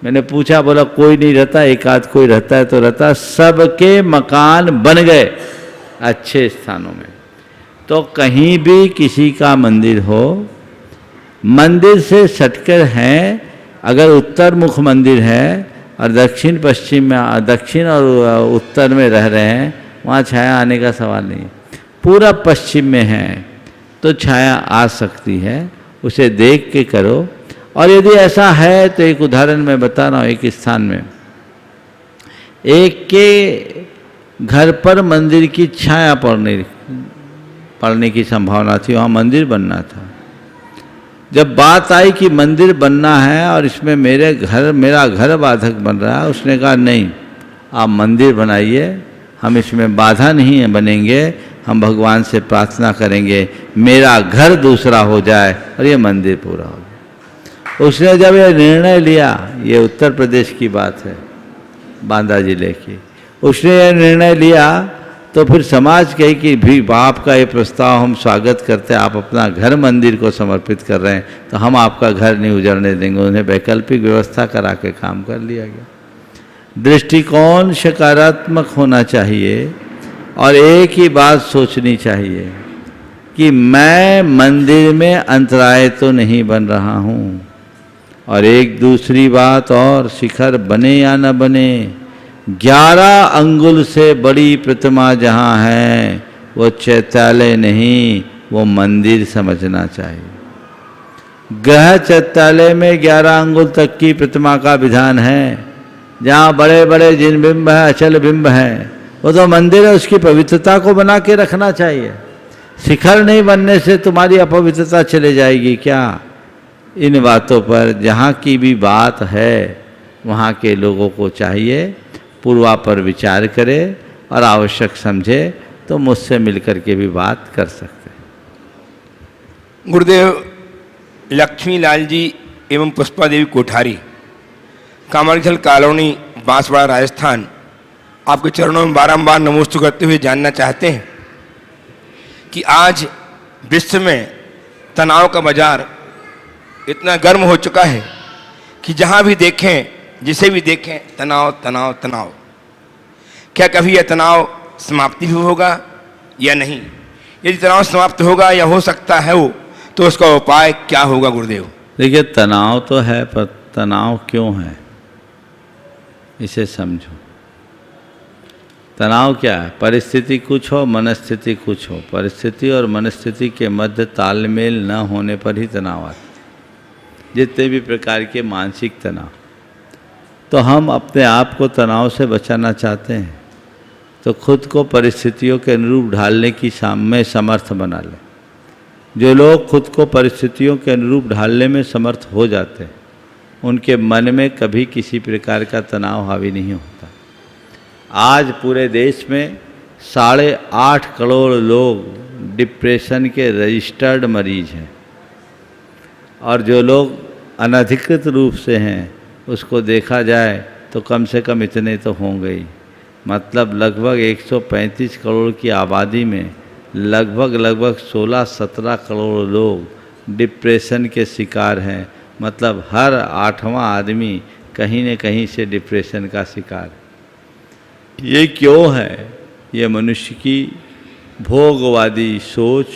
मैंने पूछा, बोला कोई नहीं रहता, एक आध कोई रहता है तो रहता। सबके मकान बन गए अच्छे स्थानों में। तो कहीं भी किसी का मंदिर हो, मंदिर से सटकर हैं, अगर उत्तर मुख मंदिर है और दक्षिण पश्चिम में, दक्षिण और उत्तर में रह रहे हैं, वहाँ छाया आने का सवाल नहीं। पूरा पश्चिम में है तो छाया आ सकती है, उसे देख के करो। और यदि ऐसा है तो एक उदाहरण मैं बता रहा हूँ। एक स्थान में एक के घर पर मंदिर की छाया पड़ने की संभावना थी, वहाँ मंदिर बनना था। जब बात आई कि मंदिर बनना है और इसमें मेरा घर बाधक बन रहा है, उसने कहा नहीं, आप मंदिर बनाइए, हम इसमें बाधा नहीं बनेंगे, हम भगवान से प्रार्थना करेंगे मेरा घर दूसरा हो जाए और ये मंदिर पूरा हो जाए। उसने जब ये निर्णय लिया, ये उत्तर प्रदेश की बात है, बांदा जिले की, उसने ये निर्णय लिया तो फिर समाज कही कि भी बाप का ये प्रस्ताव हम स्वागत करते हैं, आप अपना घर मंदिर को समर्पित कर रहे हैं तो हम आपका घर नहीं उजड़ने देंगे। उन्हें वैकल्पिक व्यवस्था करा के काम कर लिया गया। दृष्टिकोण सकारात्मक होना चाहिए और एक ही बात सोचनी चाहिए कि मैं मंदिर में अंतराय तो नहीं बन रहा हूँ। और एक दूसरी बात और, शिखर बने या न बने, 11 अंगुल से बड़ी प्रतिमा जहाँ है वो चैत्यालय नहीं, वो मंदिर समझना चाहिए। ग्रह चैत्यालय में 11 अंगुल तक की प्रतिमा का विधान है। जहाँ बड़े बड़े जिन बिंब हैं, अचल बिंब हैं, वो तो मंदिर है, उसकी पवित्रता को बना के रखना चाहिए। शिखर नहीं बनने से तुम्हारी अपवित्रता चले जाएगी क्या? इन बातों पर जहाँ की भी बात है, वहाँ के लोगों को चाहिए पूर्वा पर विचार करे और आवश्यक समझे तो मुझसे मिलकर के भी बात कर सकते हैं। गुरुदेव लक्ष्मी लाल जी एवं पुष्पा देवी कोठारी, कामाख्या कॉलोनी, बांसवाड़ा, राजस्थान, आपके चरणों में बारंबार नमोस्तु करते हुए जानना चाहते हैं कि आज विश्व में तनाव का बाजार इतना गर्म हो चुका है कि जहाँ भी देखें, जिसे भी देखें, तनाव तनाव तनाव। क्या कभी यह तनाव समाप्ति भी होगा या नहीं? यदि तनाव समाप्त होगा या हो सकता है वो, तो उसका उपाय क्या होगा गुरुदेव? देखिए, तनाव तो है, पर तनाव क्यों है इसे समझो। तनाव क्या है? परिस्थिति कुछ हो, मनस्थिति कुछ हो। परिस्थिति और मनस्थिति के मध्य तालमेल न होने पर ही तनाव आता है। जितने भी प्रकार के मानसिक तनाव, तो हम अपने आप को तनाव से बचाना चाहते हैं तो खुद को परिस्थितियों के अनुरूप ढालने की में समर्थ बना लें। जो लोग खुद को परिस्थितियों के अनुरूप ढालने में समर्थ हो जाते हैं, उनके मन में कभी किसी प्रकार का तनाव हावी नहीं होता। आज पूरे देश में 8.5 करोड़ लोग डिप्रेशन के रजिस्टर्ड मरीज हैं और जो लोग अनधिकृत रूप से हैं उसको देखा जाए तो कम से कम इतने तो होंगे ही। मतलब लगभग 135 करोड़ की आबादी में लगभग 16-17 करोड़ लोग डिप्रेशन के शिकार हैं। मतलब हर 8वां आदमी कहीं न कहीं से डिप्रेशन का शिकार है। ये क्यों है? ये मनुष्य की भोगवादी सोच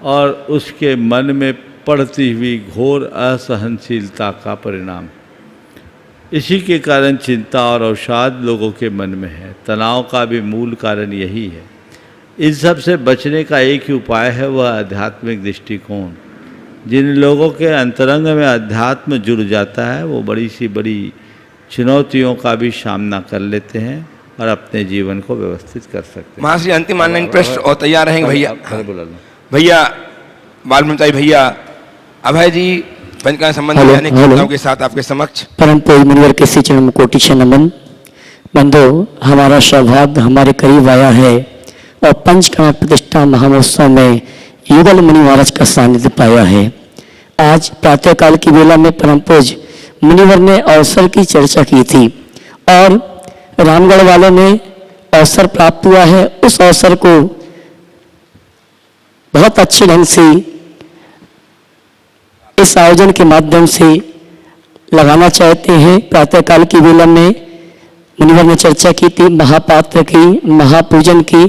और उसके मन में पड़ती हुई घोर असहनशीलता का परिणाम। इसी के कारण चिंता और अवसाद लोगों के मन में है। तनाव का भी मूल कारण यही है। इन सब से बचने का एक ही उपाय है, वह आध्यात्मिक दृष्टिकोण। जिन लोगों के अंतरंग में अध्यात्म जुड़ जाता है वो बड़ी सी बड़ी चुनौतियों का भी सामना कर लेते हैं और अपने जीवन को व्यवस्थित कर सकते हैं। महाश्री अंतिम ऑनलाइन प्रश्न और तैयार रहेंगे भैया। बोला भैया बाल ब्रह्मचारी भैया अभय जी पंचकाल संबंधी अनेक मुद्दाओं के साथ आपके समक्ष परम पूज्य मुनिवर के श्री चरण में कोटि नमन। बंधु, हमारा सौभाग्य हमारे करीब आया है और पंचकर्म प्रतिष्ठा महामहोत्सव में युगल मुनि महाराज का सानिध्य पाया है। आज प्रातःकाल की वेला में परम पूज्य मुनिवर ने अवसर की चर्चा की थी और रामगढ़ वालों ने अवसर प्राप्त हुआ है। उस अवसर को बहुत अच्छे ढंग से इस आयोजन के माध्यम से लगाना चाहते हैं। प्रातःकाल की वेला में मुनिवर ने चर्चा की थी महापात्र की, महापूजन की।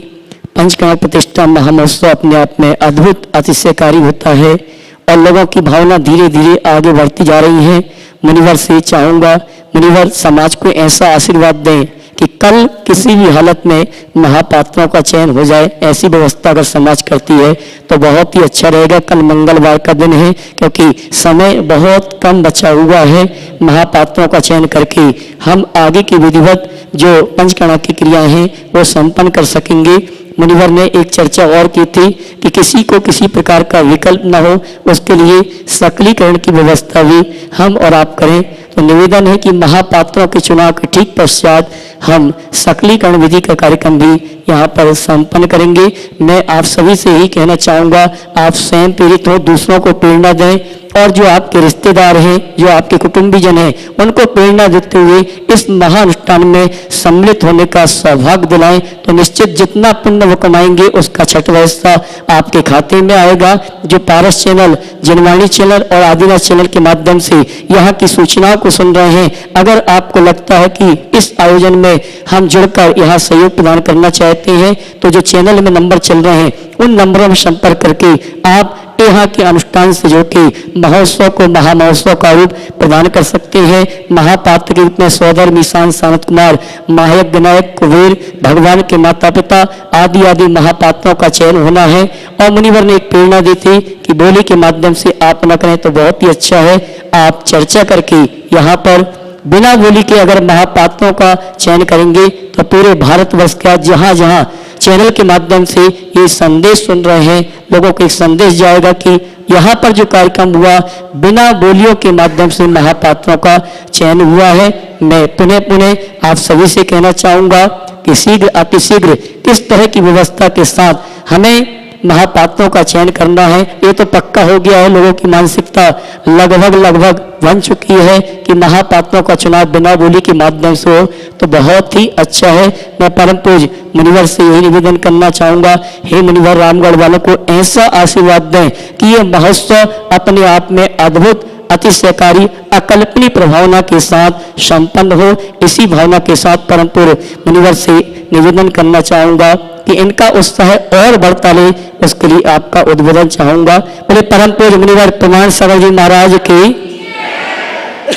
पंचकर्म प्रतिष्ठा महामहोत्सव अपने आप में अद्भुत अतिशयकारी होता है और लोगों की भावना धीरे धीरे आगे बढ़ती जा रही है। मुनिवर से चाहूँगा मुनिवर समाज को ऐसा आशीर्वाद दें कि कल किसी भी हालत में महापात्रों का चयन हो जाए। ऐसी व्यवस्था अगर समाज करती है तो बहुत ही अच्छा रहेगा। कल मंगलवार का दिन है, क्योंकि समय बहुत कम बचा हुआ है। महापात्रों का चयन करके हम आगे की विधिवत जो पंचकर्म की क्रियाएं हैं वो संपन्न कर सकेंगे। मुनिवर ने एक चर्चा और की थी कि किसी को किसी प्रकार का विकल्प न हो, उसके लिए सकलीकरण की व्यवस्था भी हम और आप करें। तो निवेदन है कि महापात्रों के चुनाव के ठीक पश्चात हम सकलीकरण विधि का कार्यक्रम भी यहाँ पर संपन्न करेंगे। मैं आप सभी से यही कहना चाहूँगा, आप स्वयं प्रेरित हो, दूसरों को प्रेरणा दें और जो आपके रिश्तेदार हैं, जो आपके कुटुंबीजन हैं, उनको प्रेरणा देते हुए इस महानुष्ठान में सम्मिलित होने का सौभाग्य दिलाएं। तो निश्चित जितना पुण्य वो कमाएंगे उसका छठवां हिस्सा आपके खाते में आएगा। जो पारस चैनल, जनवाणी चैनल और आदिनाथ चैनल के माध्यम से यहाँ की सूचनाओं को सुन रहे हैं, अगर आपको लगता है कि इस आयोजन में हम जुड़कर यहाँ सहयोग प्रदान करना चाहते हैं तो जो चैनल में नंबर चल रहे हैं उन नंबरों में संपर्क करके आप यहाँ के अनुष्ठान से जो कि महोत्सव को महामहोत्सव का रूप प्रदान कर सकते हैं। महापात्र के रूप में सौदर मिशान सानत कुमार, महायज्ञ नायक कुबेर, भगवान के माता पिता आदि आदि महापात्रों का चयन होना है। और मुनिवर ने एक प्रेरणा दी थी कि बोली के माध्यम से आप न करें तो बहुत ही अच्छा है। आप चर्चा करके यहाँ पर बिना बोली के अगर महापात्रों का चयन करेंगे तो पूरे भारतवर्ष का जहाँ जहाँ चैनल के माध्यम से ये संदेश सुन रहे हैं लोगों को एक संदेश जाएगा कि यहाँ पर जो कार्यक्रम हुआ बिना बोलियों के माध्यम से महापात्रों का चयन हुआ है। मैं पुनः आप सभी से कहना चाहूँगा कि शीघ्र अतिशीघ्र किस तरह की व्यवस्था के साथ हमें महापात्रों का चयन करना है। ये तो पक्का हो गया है, लोगों की मानसिकता लगभग बन चुकी है कि महापात्रों का चुनाव बिना बोली के माध्यम से हो, तो बहुत ही अच्छा है। मैं परम पूज्य मुनिवर से यही निवेदन करना चाहूँगा, हे मुनिवर रामगढ़ वालों को ऐसा आशीर्वाद दें कि ये महोत्सव अपने आप में अद्भुत अतिशयकारी अकल्पनीय प्रभावना के साथ संपन्न हो। इसी भावना के साथ परम पूज्य मुनिवर से निवेदन करना चाहूँगा कि इनका उत्साह और बढ़ता ले, उसके लिए आपका उद्बोधन चाहूँगा। बोले परम पूज्य मुनिवर प्रमाण सागर जी महाराज की।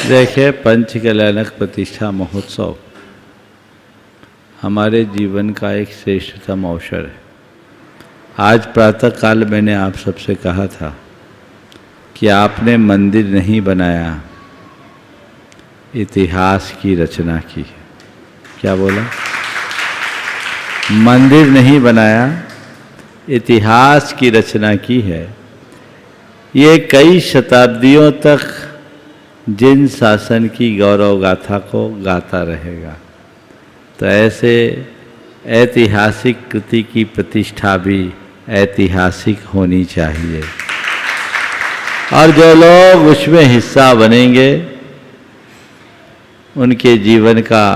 देखिए, पंच कल्याणक प्रतिष्ठा महोत्सव हमारे जीवन का एक श्रेष्ठतम अवसर है। आज प्रातःकाल मैंने आप सबसे कहा था कि आपने मंदिर नहीं बनाया, इतिहास की रचना की है। क्या बोला? मंदिर नहीं बनाया, इतिहास की रचना की है। ये कई शताब्दियों तक जिन शासन की गौरव गाथा को गाता रहेगा। तो ऐसे ऐतिहासिक कृति की प्रतिष्ठा भी ऐतिहासिक होनी चाहिए। और जो लोग उसमें हिस्सा बनेंगे उनके जीवन का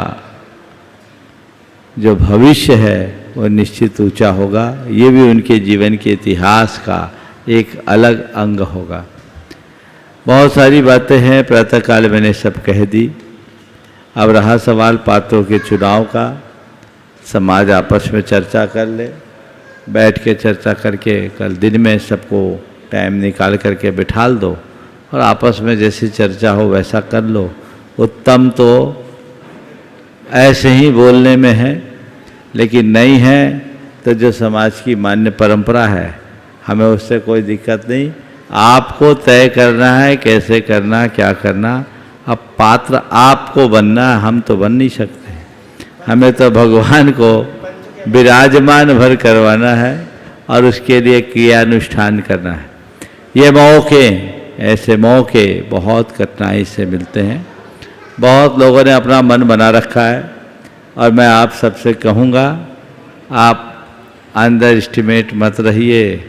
जो भविष्य है वो निश्चित ऊंचा होगा। ये भी उनके जीवन के इतिहास का एक अलग अंग होगा। बहुत सारी बातें हैं, प्रातःकाल मैंने सब कह दी। अब रहा सवाल पात्रों के चुनाव का। समाज आपस में चर्चा कर ले, बैठ के चर्चा करके कल दिन में सबको टाइम निकाल करके बिठाल दो और आपस में जैसी चर्चा हो वैसा कर लो। उत्तम तो ऐसे ही बोलने में है, लेकिन नहीं है तो जो समाज की मान्य परंपरा है हमें उससे कोई दिक्कत नहीं। आपको तय करना है कैसे करना, क्या करना। अब पात्र आपको बनना, हम तो बन नहीं सकते। हमें तो भगवान को विराजमान भर करवाना है और उसके लिए क्रियानुष्ठान करना है। ये मौके, ऐसे मौके बहुत कठिनाई से मिलते हैं। बहुत लोगों ने अपना मन बना रखा है और मैं आप सबसे कहूँगा, आप अंडर एस्टिमेट मत रहिए।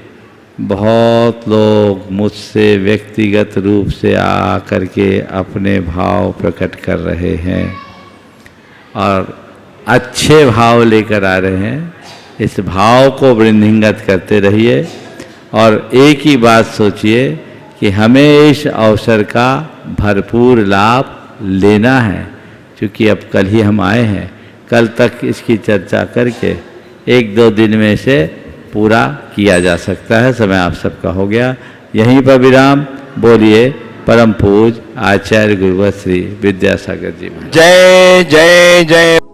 बहुत लोग मुझसे व्यक्तिगत रूप से आ करके अपने भाव प्रकट कर रहे हैं और अच्छे भाव लेकर आ रहे हैं। इस भाव को वृद्धिंगत करते रहिए और एक ही बात सोचिए कि हमें इस अवसर का भरपूर लाभ लेना है, क्योंकि अब कल ही हम आए हैं। कल तक इसकी चर्चा करके 1-2 दिन में से पूरा किया जा सकता है। समय आप सबका हो गया। यहीं पर विराम। बोलिए परम पूज आचार्य गुरुवर श्री विद्यासागर जी। जय जय जय।